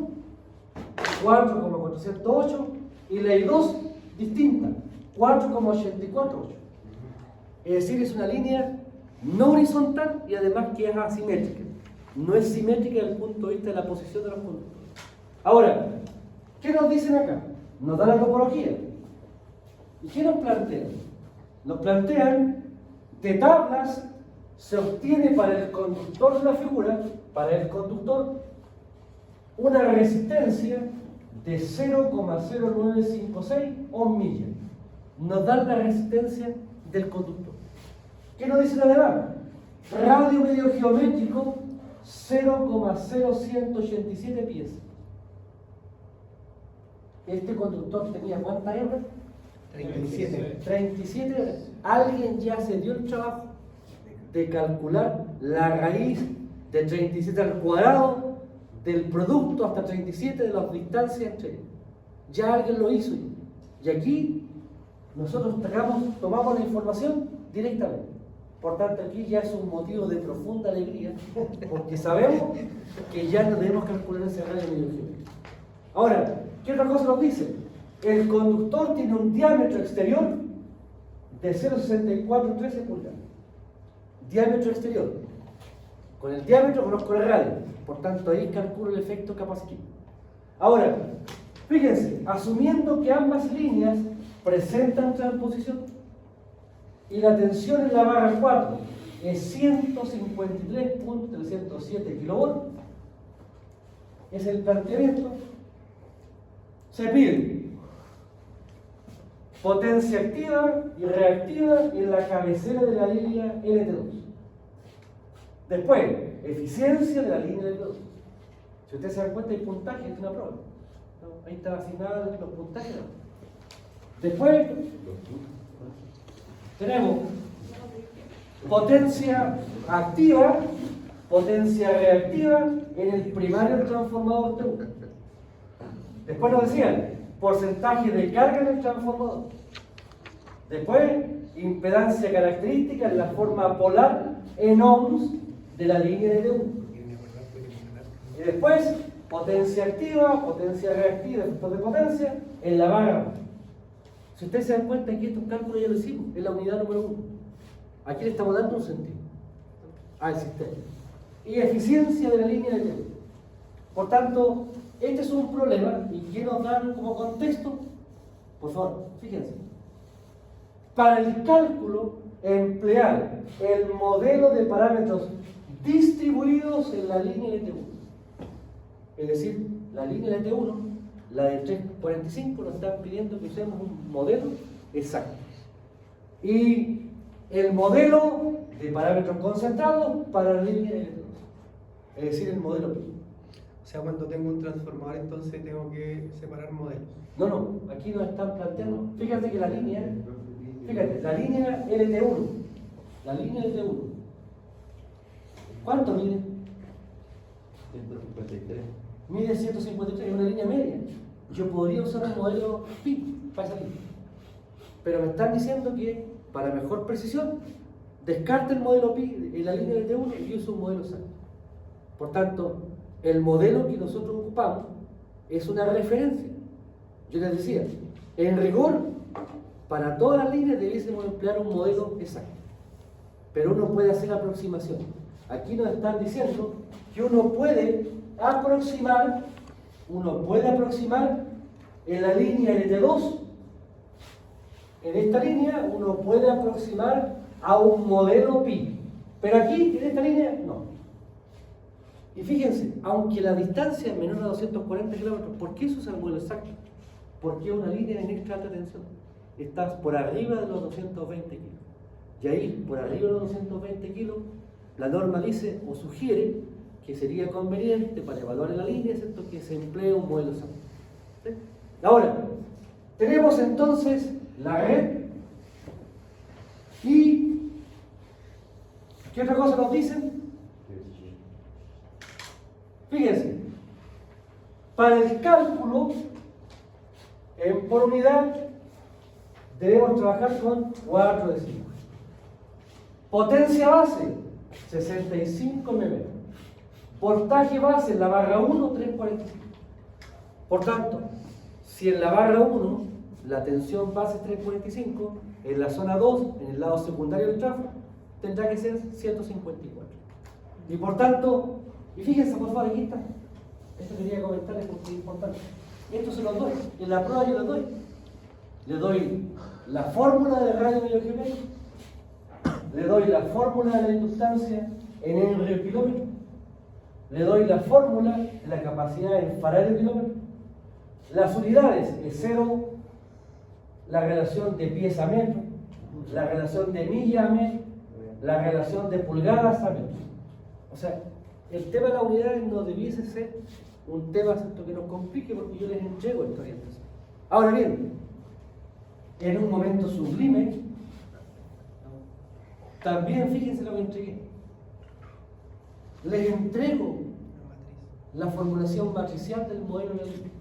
4,408 y la I2 distinta, 4,848. Es decir, es una línea no horizontal y además que es asimétrica. No es simétrica desde el punto de vista de la posición de los conductores. Ahora, ¿qué nos dicen acá? Nos da la topología. ¿Y qué nos plantean? Nos plantean de tablas se obtiene para el conductor de la figura, para el conductor, una resistencia de 0,0956 ohmillas. Nos dan la resistencia del conductor. ¿Qué nos dicen además? Radio medio geométrico 0,0187 piezas. Este conductor tenía ¿cuántas R? 37. 37. Alguien ya se dio el trabajo de calcular la raíz de 37 al cuadrado del producto hasta 37 de las distancias entre ellos. Ya alguien lo hizo. Y aquí nosotros tomamos la información directamente. Por tanto, aquí ya es un motivo de profunda alegría, porque sabemos que ya no debemos calcular ese radio medio geométrico. Ahora, ¿qué otra cosa nos dice? El conductor tiene un diámetro exterior de 0,6413 pulgadas. Diámetro exterior. Con el diámetro conozco el radio. Por tanto, ahí calculo el efecto capacitivo. Ahora, fíjense, asumiendo que ambas líneas presentan transposición y la tensión en la barra 4 es 153.307 kilovolts, es el planteamiento. Se pide potencia activa y reactiva en la cabecera de la línea LT2. Después, eficiencia de la línea LT2. Si ustedes se dan cuenta, hay puntaje, es una prueba. ¿No? Ahí están asignados los puntajes. Después, tenemos potencia activa, potencia reactiva en el primario del transformador T1. Después nos decían, porcentaje de carga en el transformador. Después, impedancia característica en la forma polar en ohms de la línea de T1. Y después, potencia activa, potencia reactiva, efectos de potencia en la barra. Si ustedes se dan cuenta, aquí estos cálculos ya lo hicimos, es la unidad número 1. Aquí le estamos dando un sentido al sistema. Y eficiencia de la línea de T1. Por tanto, este es un problema, y que nos dan como contexto, por favor, fíjense. Para el cálculo, emplear el modelo de parámetros distribuidos en la línea LT1. Es decir, la línea LT1, la de 345, nos están pidiendo que usemos un modelo exacto. Y el modelo de parámetros concentrados para la línea LT2. Es decir, el modelo pi. O sea, cuando tengo un transformador, entonces tengo que separar modelos. No, aquí nos están planteando, fíjate que la línea LT1, la línea LT1, ¿cuánto mide? 153. Mide 153, es una línea media. Yo podría usar un modelo pi para esa línea. Pero me están diciendo que, para mejor precisión, descarte el modelo pi en la línea LT1 y uso un modelo exacto. Por tanto, el modelo que nosotros ocupamos es una referencia. Yo les decía, en rigor, para todas las líneas debiésemos emplear un modelo exacto. Pero uno puede hacer aproximación. Aquí nos están diciendo que uno puede aproximar en la línea LT2. En esta línea uno puede aproximar a un modelo pi. Pero aquí, en esta línea, no. Y fíjense, aunque la distancia es menor a 240 kilómetros, ¿por qué se usa el modelo exacto? Porque es una línea en extra alta tensión. Estás por arriba de los 220 kilos. Y ahí, por arriba de los 220 kilos, la norma dice o sugiere que sería conveniente para evaluar en la línea, ¿cierto?, que se emplee un modelo exacto. ¿Sí? Ahora, tenemos entonces la red y ¿qué otra cosa nos dicen? Fíjense, para el cálculo por unidad debemos trabajar con 4 decimales. Potencia base, 65 mm. Voltaje base en la barra 1, 345. Por tanto, si en la barra 1 la tensión base es 345, en la zona 2, en el lado secundario del tráfico, tendrá que ser 154. Y por tanto, y fíjense por favor, aquí está. Esto quería comentarles porque es importante. Esto se los doy. En la prueba yo les doy. Le doy la fórmula de radio medio kilómetro, le doy la fórmula de la inductancia en henrio kilómetro, le doy la fórmula de la capacidad en faradio kilómetro. Las unidades es 0, la relación de pies a metro, la relación de milla a metro, la relación de pulgadas a metro. O sea, el tema de las unidades no debiese ser un tema que nos complique porque yo les entrego esta orientación. Ahora bien, en un momento sublime, también fíjense lo que entregué. Les entrego la formulación matricial del modelo de Euler.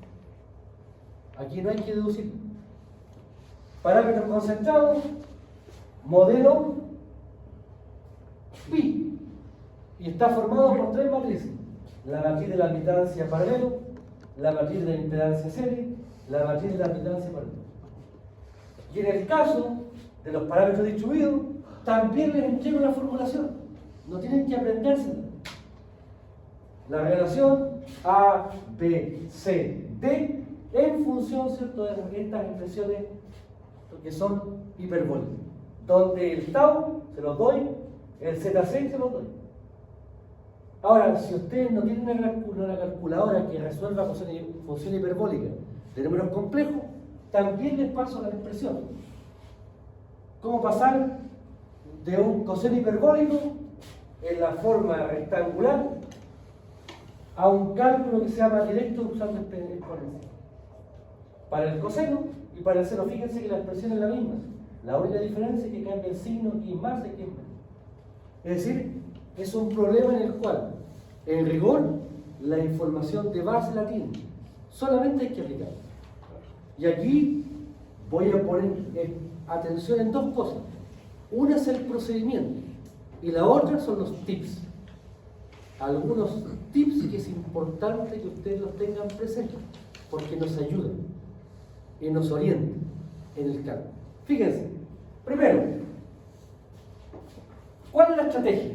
Aquí no hay que deducir. Parámetros concentrados, modelo pi. Y está formado por 3 matrices. La matriz de la admitancia paralelo, la matriz de la impedancia serie, la matriz de la admitancia paralelo. Y en el caso de los parámetros distribuidos, también les entrego la formulación. No tienen que aprendérsela. La relación A, B, C, D en función, ¿cierto?, de estas expresiones que son hiperbólicas. Donde el tau se los doy, el ZC se los doy. Ahora, si ustedes no tienen una calculadora que resuelva función hiperbólica de números complejos, también les paso la expresión. ¿Cómo pasar de un coseno hiperbólico en la forma rectangular a un cálculo que sea más directo usando exponencial? Para el coseno y para el seno, fíjense que la expresión es la misma. La única diferencia es que cambia el signo y más de que menos. Es decir, es un problema en el cual, en rigor, la información de base la tiene. Solamente hay que aplicar. Y aquí voy a poner atención en dos cosas. Una es el procedimiento y la otra son los tips. Algunos tips que es importante que ustedes los tengan presentes porque nos ayudan y nos orientan en el cálculo. Fíjense, primero, ¿cuál es la estrategia?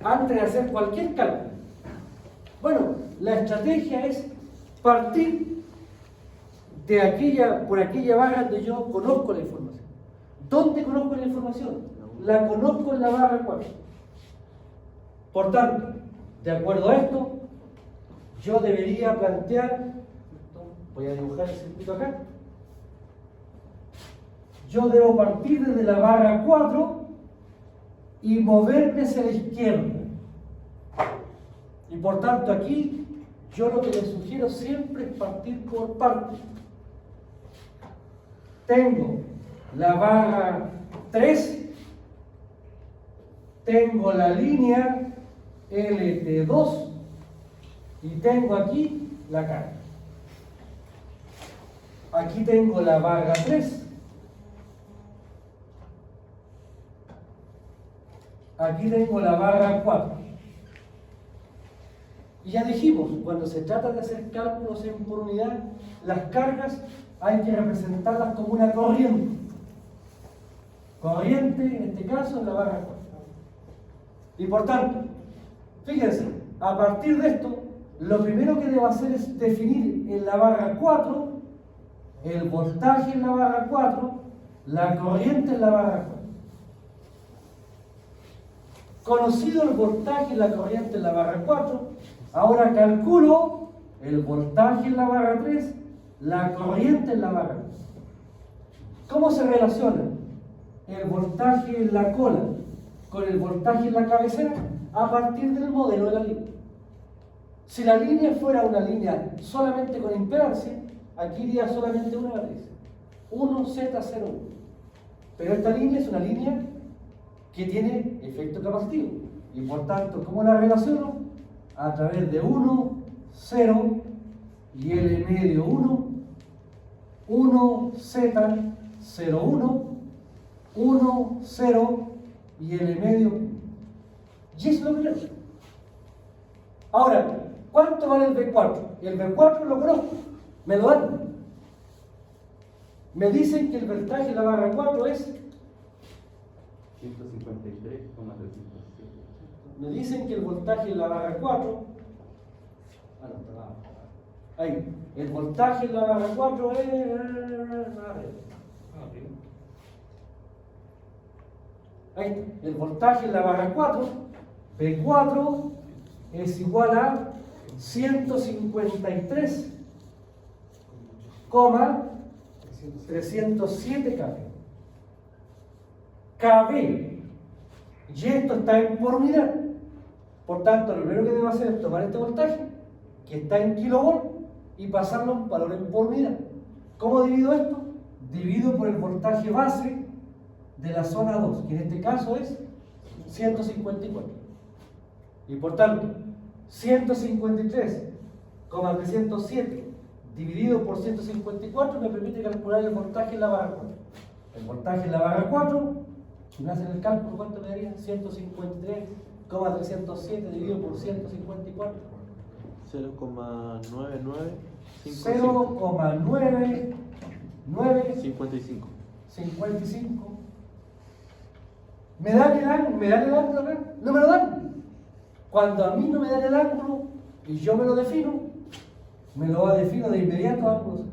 Antes de hacer cualquier cálculo. Bueno, la estrategia es partir de por aquella barra donde yo conozco la información. ¿Dónde conozco la información? La conozco en la barra 4. Por tanto, de acuerdo a esto, yo debería plantear, voy a dibujar el circuito acá, yo debo partir desde la barra 4 y moverme hacia la izquierda. Y por tanto aquí, yo lo que les sugiero siempre es partir por partes. Tengo la barra 3, tengo la línea LT2 y tengo aquí la carga. Aquí tengo la barra 3. Aquí tengo la barra 4. Y ya dijimos, cuando se trata de hacer cálculos por unidad, las cargas hay que representarlas como una corriente. Corriente, en este caso, en la barra 4. Y por tanto, fíjense, a partir de esto, lo primero que debo hacer es definir en la barra 4 el voltaje en la barra 4, la corriente en la barra 4. Conocido el voltaje y la corriente en la barra 4, ahora calculo el voltaje en la barra 3, la corriente en la barra 3. ¿Cómo se relaciona el voltaje en la cola con el voltaje en la cabecera? A partir del modelo de la línea. Si la línea fuera una línea solamente con impedancia, aquí iría solamente una matriz, 1Z01. Pero esta línea es una línea que tiene efecto capacitivo. Y por tanto, ¿cómo la relaciono? A través de 1, 0 y L medio 1, 1Z, 0, 1, 1, 0 y L medio 1. Y eso es lo que yo. Ahora, ¿cuánto vale el B4? El B4 lo conozco, me lo dan. Me dicen que el voltaje en la barra 4 es 153,307. Me dicen que el voltaje en la barra 4, ahí, el voltaje en la barra 4 es, ahí, el voltaje en la barra 4, B4 es igual a 153,307 kV. kV. Y esto está en por unidad. Por tanto, lo primero que debo hacer es tomar este voltaje, que está en kilovolt, y pasarlo a un valor en por unidad. ¿Cómo divido esto? Divido por el voltaje base de la zona 2, que en este caso es 154. Y por tanto, 153,307 dividido por 154 me permite calcular el voltaje en la barra 4. El voltaje en la barra 4, si me hacen el cálculo, ¿cuánto me daría? 153,307 dividido por 154. 0,9955. 55. ¿Me dan el ángulo acá? No me lo dan. Cuando a mí no me dan el ángulo y yo me lo defino, me lo defino de inmediato ángulo 0.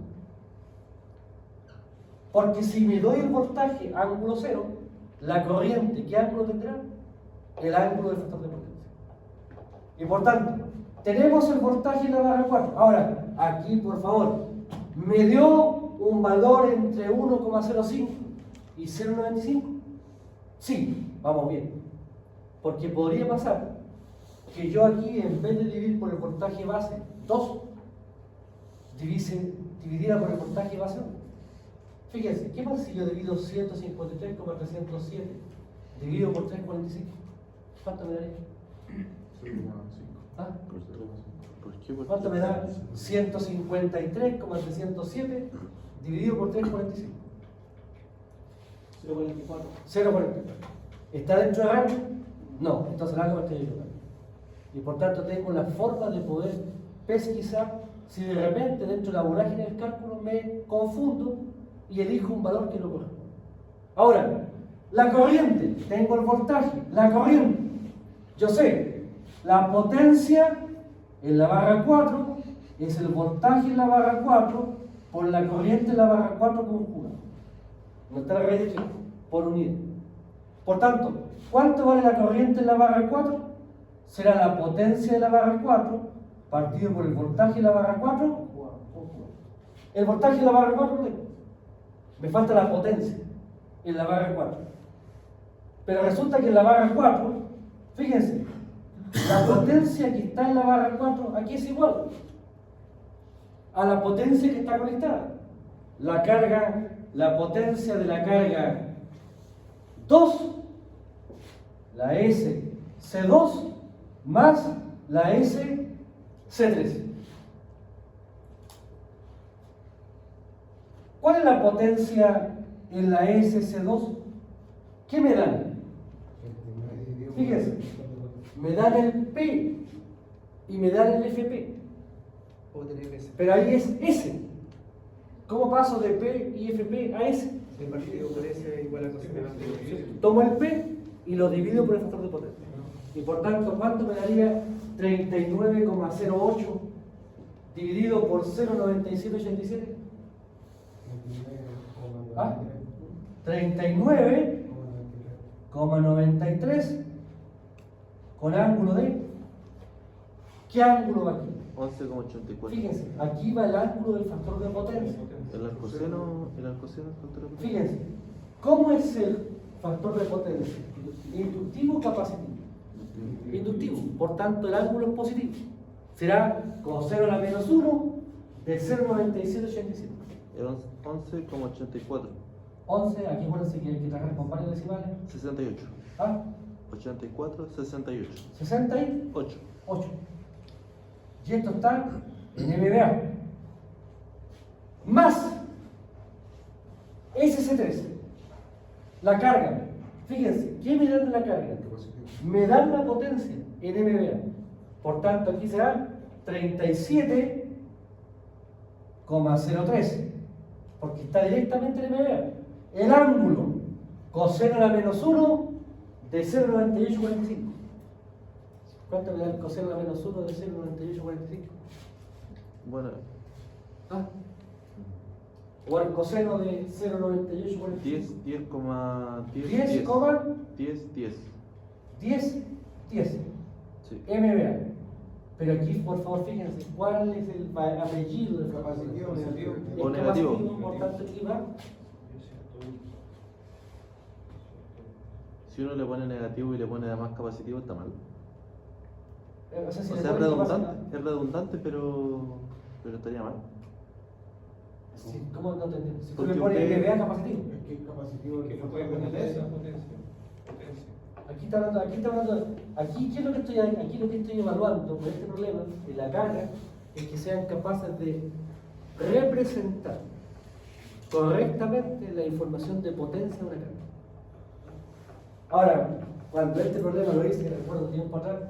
Porque si me doy el voltaje ángulo 0, la corriente, ¿qué ángulo tendrá? El ángulo del factor de potencia. Y por tanto, tenemos el voltaje en la barra 4. Ahora, aquí por favor, me dio un valor entre 1,05 y 0,95. Sí, vamos bien. Porque podría pasar que yo aquí, en vez de dividir por el voltaje base 2, dividiera por el voltaje base 1. Fíjense, ¿qué pasa si yo divido 153,307 dividido por 345? ¿Cuánto me daría? ¿Ah? ¿Cuánto me da 153,307 dividido por 345? 0,44. 0,44. ¿Está dentro del rango? No, entonces el rango está dentro del rango. Y por tanto tengo la forma de poder pesquisar si de repente dentro de la vorágine del cálculo me confundo y elijo un valor que no corresponde. Ahora, la corriente, tengo el voltaje, la corriente. Yo sé, la potencia en la barra 4 es el voltaje en la barra 4 por la corriente en la barra 4 conjugada. No está la raíz de 3, por unidad. Por tanto, ¿cuánto vale la corriente en la barra 4? Será la potencia de la barra 4 partido por el voltaje de la barra 4. El voltaje de la barra 4 lo tengo. Me falta la potencia en la barra 4. Pero resulta que en la barra 4, fíjense, la potencia que está en la barra 4 aquí es igual a la potencia que está conectada. La carga, la potencia de la carga 2, la SC2 más la SC3. ¿Cuál es la potencia en la SC2? ¿Qué me dan? Fíjense, me dan el P y me dan el FP. Pero ahí es S. ¿Cómo paso de P y FP a S? El partido por S igual a coseno de Tomo el P y lo divido por el factor de potencia. Y por tanto, ¿cuánto me daría 39,08 dividido por 0,9787? ¿Ah? 39,93 con ángulo de... ¿Qué ángulo va aquí? 11,84. Fíjense, aquí va el ángulo del factor de potencia. El arcoseno del factor de potencia. Fíjense, ¿cómo es el factor de potencia? ¿Inductivo o capacitivo? Inductivo, por tanto el ángulo es positivo. Será coseno a la menos 1 de 0,9787. El 11,84. 11, aquí acuérdense que hay que trabajar con varios decimales. 68. ¿Ah? 84, 68. 68. 8. Y esto está en MBA. Más SC3. La carga. Fíjense, ¿qué me dan de la carga? Me dan la potencia en MBA. Por tanto, aquí será 37,03, porque está directamente en MBA. El ángulo coseno a la menos 1 de 0,9845. ¿Cuánto me da el coseno a la menos 1 de 0,9845? Bueno, ¿Ah? O el coseno de 0,9845. 10, 10, 10, 10. 10, 10. Sí. MBA. Pero aquí, por favor, fíjense, ¿cuál es el apellido del Positivo, capacitado? negativo. O negativo. Por tanto, aquí va. Si uno le pone negativo y le pone además capacitivo, está mal. O sea, si O le sea, es ponen redundante, capacidad- es redundante, pero estaría mal. Sí, ¿cómo no te entiendo? Si tú Porque le pones usted- MBA capacitivo. Es que es capacitivo Que no puede poner esa potencia. Aquí está hablando, aquí ¿qué es lo que estoy, aquí lo que estoy evaluando por este problema en la carga es que sean capaces de representar correctamente la información de potencia de una carga. Ahora, cuando este problema lo hice, recuerdo tiempo atrás,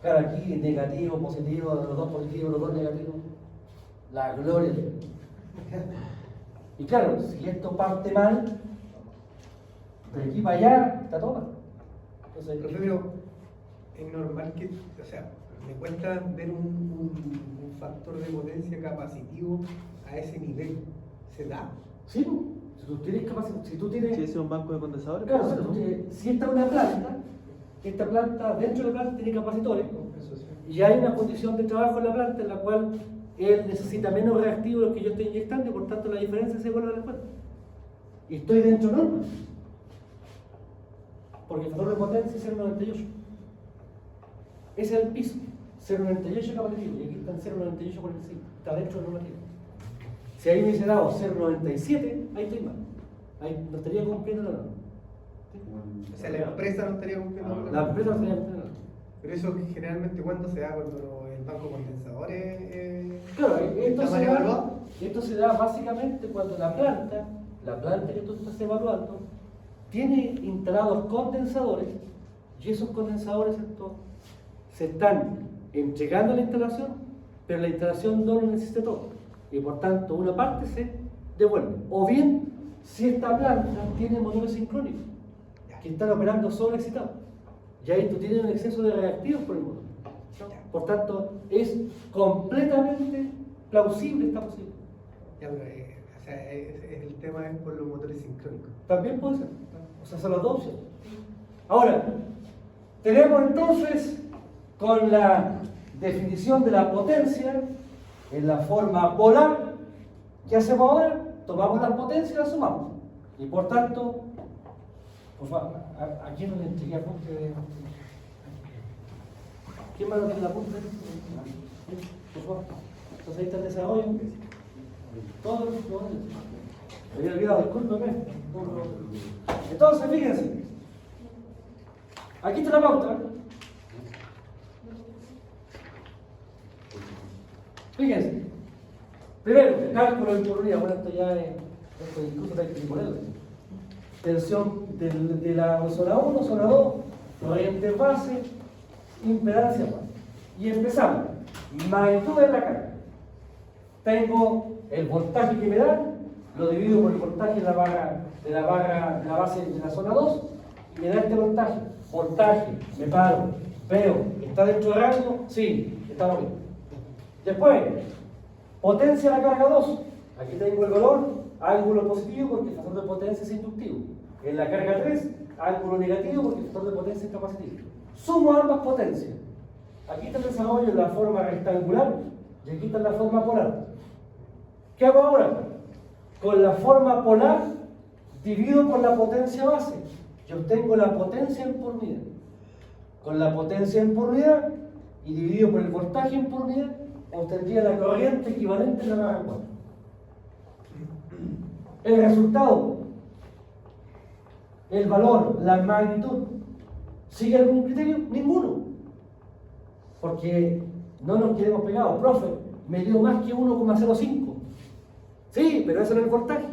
claro, aquí negativo, positivo, los dos positivos, los dos negativos, la gloria de Dios. Y claro, si esto parte mal, de aquí para allá está todo mal. Entonces, Profe, pero es normal que, o sea, me cuesta ver un factor de potencia capacitivo a ese nivel. ¿Se da? sí, pues, si tú tienes capacidad, si tú tienes, Si ese es un banco de condensadores, claro, pues, si, ¿no? si esta es una planta, esta planta, dentro de la planta tiene capacitores, Eso sí. y hay una condición de trabajo en la planta en la cual él necesita menos reactivo de lo que yo estoy inyectando y por tanto la diferencia se vuelve a la cuenta. Y estoy dentro de norma. Porque el factor de potencia es 0,98. Ese es el piso. 0,98 capacitivo y aquí está en 0,9845. Está dentro de la normativa. Si ahí me hubiese dado 0,97, ahí estoy mal. Ahí no estaría cumpliendo la norma. O sea, la empresa no estaría cumpliendo con La empresa no estaría cumpliendo la norma. Pero eso generalmente, ¿cuándo se da? Cuando el banco condensadores Claro, está mal evaluado. esto se da básicamente cuando la planta que tú estás evaluando, tiene instalados condensadores y esos condensadores se están entregando a la instalación, pero la instalación no lo necesita todo y por tanto una parte se devuelve. O bien, si esta planta tiene motores sincrónicos que están operando sobreexcitados, y ahí tú tienes un exceso de reactivos por el motor. Por tanto, es completamente plausible esta posibilidad. Ya, pero, o sea, el tema es por los motores sincrónicos. También puede ser. O sea, son las dos opciones. Ahora, tenemos entonces con la definición de la potencia en la forma polar. ¿Qué hacemos ahora? Tomamos las potencias y las sumamos. Y por tanto, por favor, ¿a quién no le entregué apunte de.? ¿Quién más no tiene el apunte? Por favor. Entonces ahí está el desarrollo. Todo lo me había olvidado, discúlpeme. Entonces, fíjense. Aquí está la pauta. Fíjense. Primero, cálculo de impunidad. Bueno, esto ya es. Esto incluso hay que ponerlo. Tensión de la zona 1, zona 2, corriente base, impedancia base. Y empezamos. Magnitud de la carga. Tengo el voltaje que me da, lo divido por el voltaje de la base de la zona 2 y me da este voltaje. Voltaje, me paro, veo, ¿está dentro del rango? Sí, está bien. Después, potencia de la carga 2. Aquí tengo el valor, ángulo positivo porque el factor de potencia es inductivo. En la carga 3, ángulo negativo porque el factor de potencia es capacitivo. Sumo ambas potencias. Aquí está el desarrollo en la forma rectangular y aquí está en la forma polar. ¿Qué hago ahora? Con la forma polar divido por la potencia base y obtengo la potencia en por unidad. Con la potencia en por unidad y dividido por el voltaje en por unidad, obtendría la corriente equivalente en la barra 4. El resultado, el valor, la magnitud, ¿sigue algún criterio? Ninguno. Porque no nos quedemos pegados. Profe, me dio más que 1,05. Sí, pero eso no es el voltaje.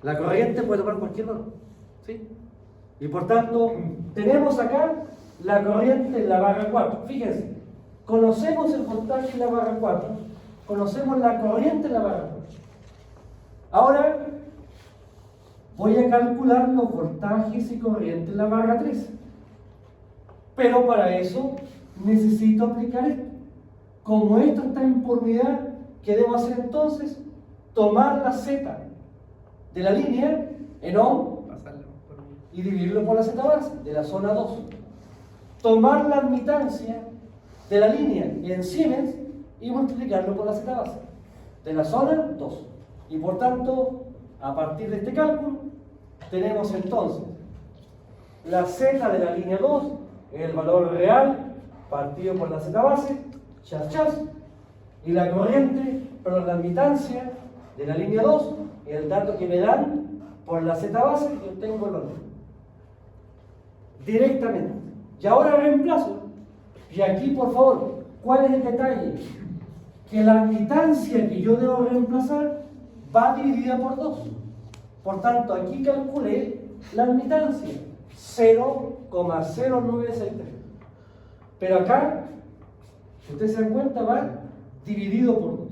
La corriente puede tomar cualquier valor. ¿Sí? Y por tanto, tenemos acá la corriente en la barra 4. Fíjense, conocemos el voltaje en la barra 4, conocemos la corriente en la barra 4. Ahora voy a calcular los voltajes y corrientes en la barra 3. Pero para eso necesito aplicar esto. Como esto está en por unidad, ¿qué debo hacer entonces? Tomar la Z de la línea en ohm y dividirlo por la Z base de la zona 2. Tomar la admitancia de la línea en Siemens y multiplicarlo por la Z base de la zona 2. Y por tanto, a partir de este cálculo, tenemos entonces la Z de la línea 2, el valor real partido por la Z base, chas, y la corriente, pero la admitancia de la línea 2, el dato que me dan por la Z base, yo obtengo el valor directamente. Y ahora reemplazo. Y aquí, por favor, ¿cuál es el detalle? Que la admitancia que yo debo reemplazar va dividida por 2. Por tanto, aquí calculé la admitancia, 0,0963. Pero acá, si ustedes se dan cuenta, va dividido por 2.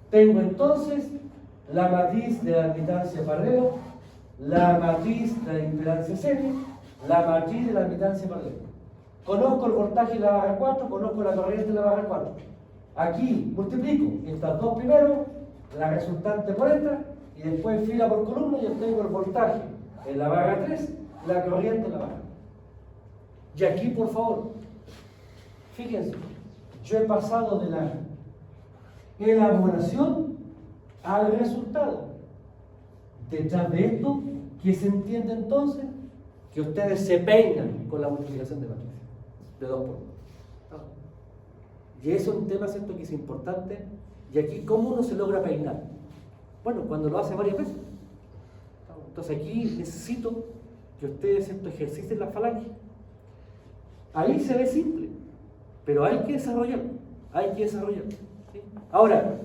Tengo entonces la matriz de la admitancia paralelo, la matriz de la impedancia serie, la matriz de la admitancia paralelo. Conozco el voltaje de la barra 4, conozco la corriente de la barra 4. Aquí multiplico estas dos primero, la resultante por esta, y después fila por columna y obtengo el voltaje en la barra 3, la corriente en la barra. Y aquí, por favor, fíjense, yo he pasado de la elaboración al resultado. Detrás de esto, ¿qué se entiende entonces? Que ustedes se peinan con la multiplicación de matrices, de 2 por 1. Y eso es un tema, ¿cierto?, que es importante. Y aquí, ¿cómo uno se logra peinar? Bueno, cuando lo hace varias veces. Entonces aquí necesito que ustedes, ¿cierto?, ejerciten la falange. Ahí se ve simple, pero hay que desarrollarlo. ¿Sí? Ahora,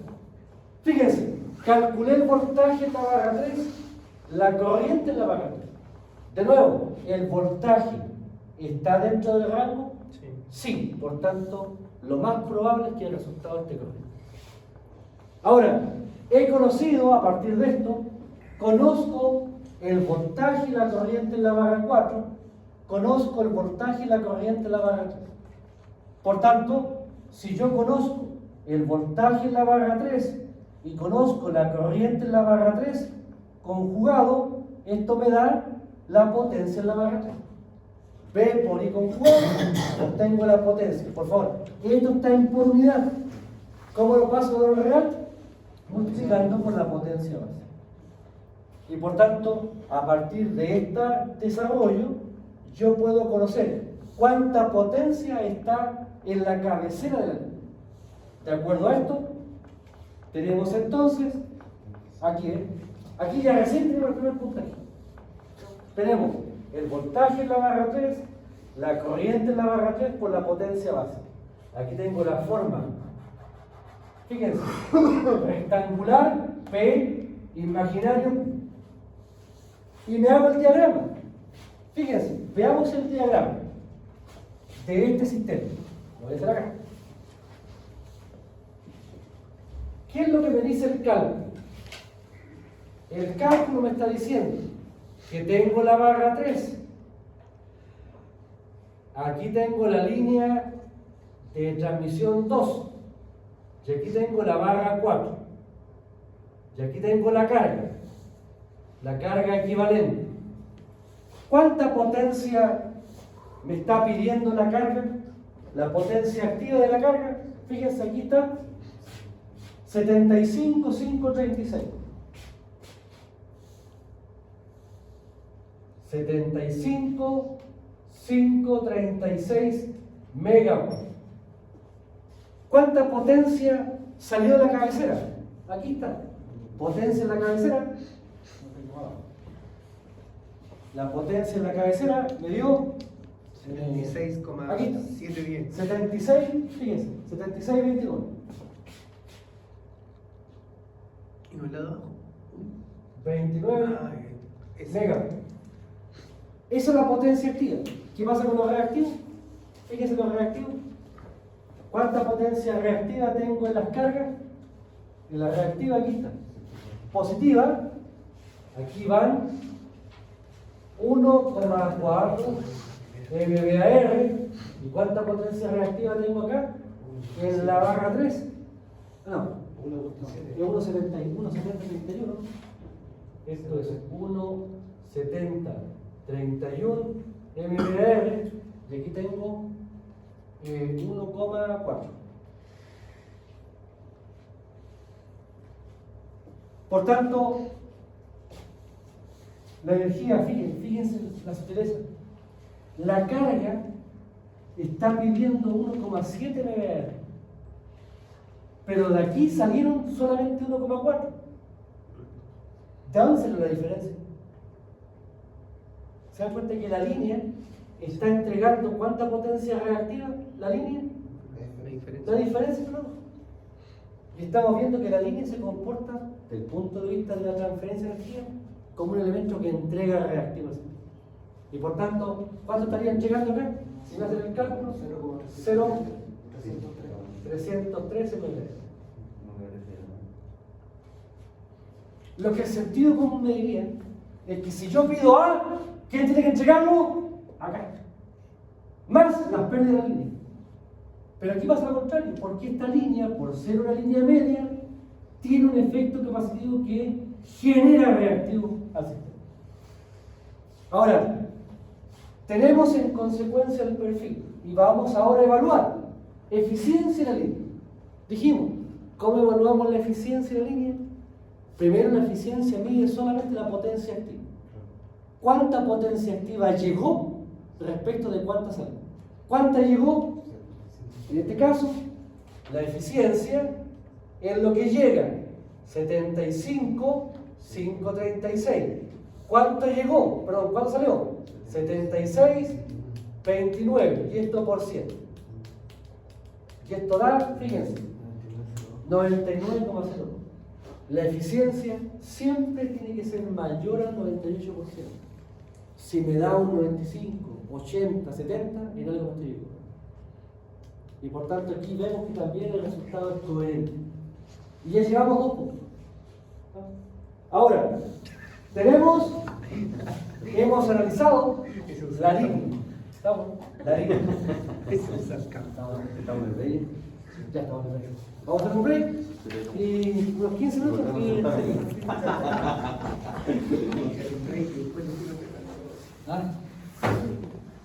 fíjense, calculé el voltaje en la barra 3, la corriente en la barra 3. De nuevo, ¿el voltaje está dentro del rango? Sí. Por tanto, lo más probable es que el resultado esté correcto. Ahora, he conocido, a partir de esto, conozco el voltaje y la corriente en la barra 4, conozco el voltaje y la corriente en la barra 3. Por tanto, si yo conozco el voltaje en la barra 3 y conozco la corriente en la barra 3, conjugado, esto me da la potencia en la barra 3. B por I conjugado, obtengo la potencia. Por favor, esto está en por unidad. ¿Cómo lo paso de lo real? Multiplicando por la potencia base. Y por tanto, a partir de este desarrollo, yo puedo conocer cuánta potencia está en la cabecera de la línea. De acuerdo a esto, tenemos entonces, aquí ya recién tenemos el primer puntaje. Tenemos el voltaje en la barra 3, la corriente en la barra 3 por la potencia base. Aquí tengo la forma, fíjense, rectangular, P, imaginario, y me hago el diagrama. Fíjense, veamos el diagrama de este sistema. Lo voy a hacer acá. ¿Qué es lo que me dice el cálculo? El cálculo me está diciendo que tengo la barra 3. Aquí tengo la línea de transmisión 2. Y aquí tengo la barra 4. Y aquí tengo la carga equivalente. ¿Cuánta potencia me está pidiendo la carga? La potencia activa de la carga, fíjense, aquí está 75,536. 75,536 megawatts. ¿Cuánta potencia salió de la cabecera? Aquí está. Potencia en la cabecera. La potencia en la cabecera me dio 76,710. 76, fíjense, 76,29. ¿Y no el lado abajo? 29 ese. megawatts. Esa es la potencia activa. ¿Qué pasa con los reactivos? Fíjense los reactivos. ¿Cuánta potencia reactiva tengo en las cargas? En la reactiva aquí está. Positiva, aquí van 1,4 MBAR. ¿Y cuánta potencia reactiva tengo acá? En la barra 3. No, es 1,70-31. Esto es 1,70-31 MBAR. Y aquí tengo 1,4. Por tanto, la energía, fíjense la sutileza. La carga está pidiendo 1,7 MBA, pero de aquí salieron solamente 1,4. ¿De dónde salió la diferencia? ¿Se dan cuenta que la línea está entregando cuánta potencia reactiva? La línea, la diferencia, claro. Y estamos viendo que la línea se comporta, desde el punto de vista de la transferencia de energía, como un elemento que entrega reactivos. Y por tanto, ¿cuánto estaría entregando acá? Si me hacen el cálculo, 0,313 MBA. Lo que el sentido común me diría es que si yo pido A, ¿quién tiene que entregarlo? Acá. Más las pérdidas de la línea. Pero aquí pasa lo contrario, porque esta línea, por ser una línea media, tiene un efecto capacitivo que genera reactivo al sistema. Ahora, tenemos en consecuencia el perfil y vamos ahora a evaluar eficiencia de la línea. Dijimos, ¿cómo evaluamos la eficiencia de la línea? Primero, la eficiencia mide solamente la potencia activa. ¿Cuánta potencia activa llegó respecto de cuánta salió? ¿Cuánta llegó? En este caso, la eficiencia es lo que llega, 75,536. ¿Cuánto llegó? Perdón, ¿cuánto salió? 76,29. Y esto por 100. Y esto da, fíjense, 99,02. La eficiencia siempre tiene que ser mayor al 98%. Si me da un 95, 80, 70, en algo estoy equivocado. Y por tanto aquí vemos que también el resultado es coherente. Y ya llevamos 2 puntos. Ahora, hemos analizado la línea. ¿Estamos? La línea. Estamos en el break. Ya estamos en el break. Vamos a hacer un break y unos 15 minutos y seguimos.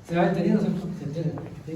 Se va entendiendo, se entiende. ¿Sí?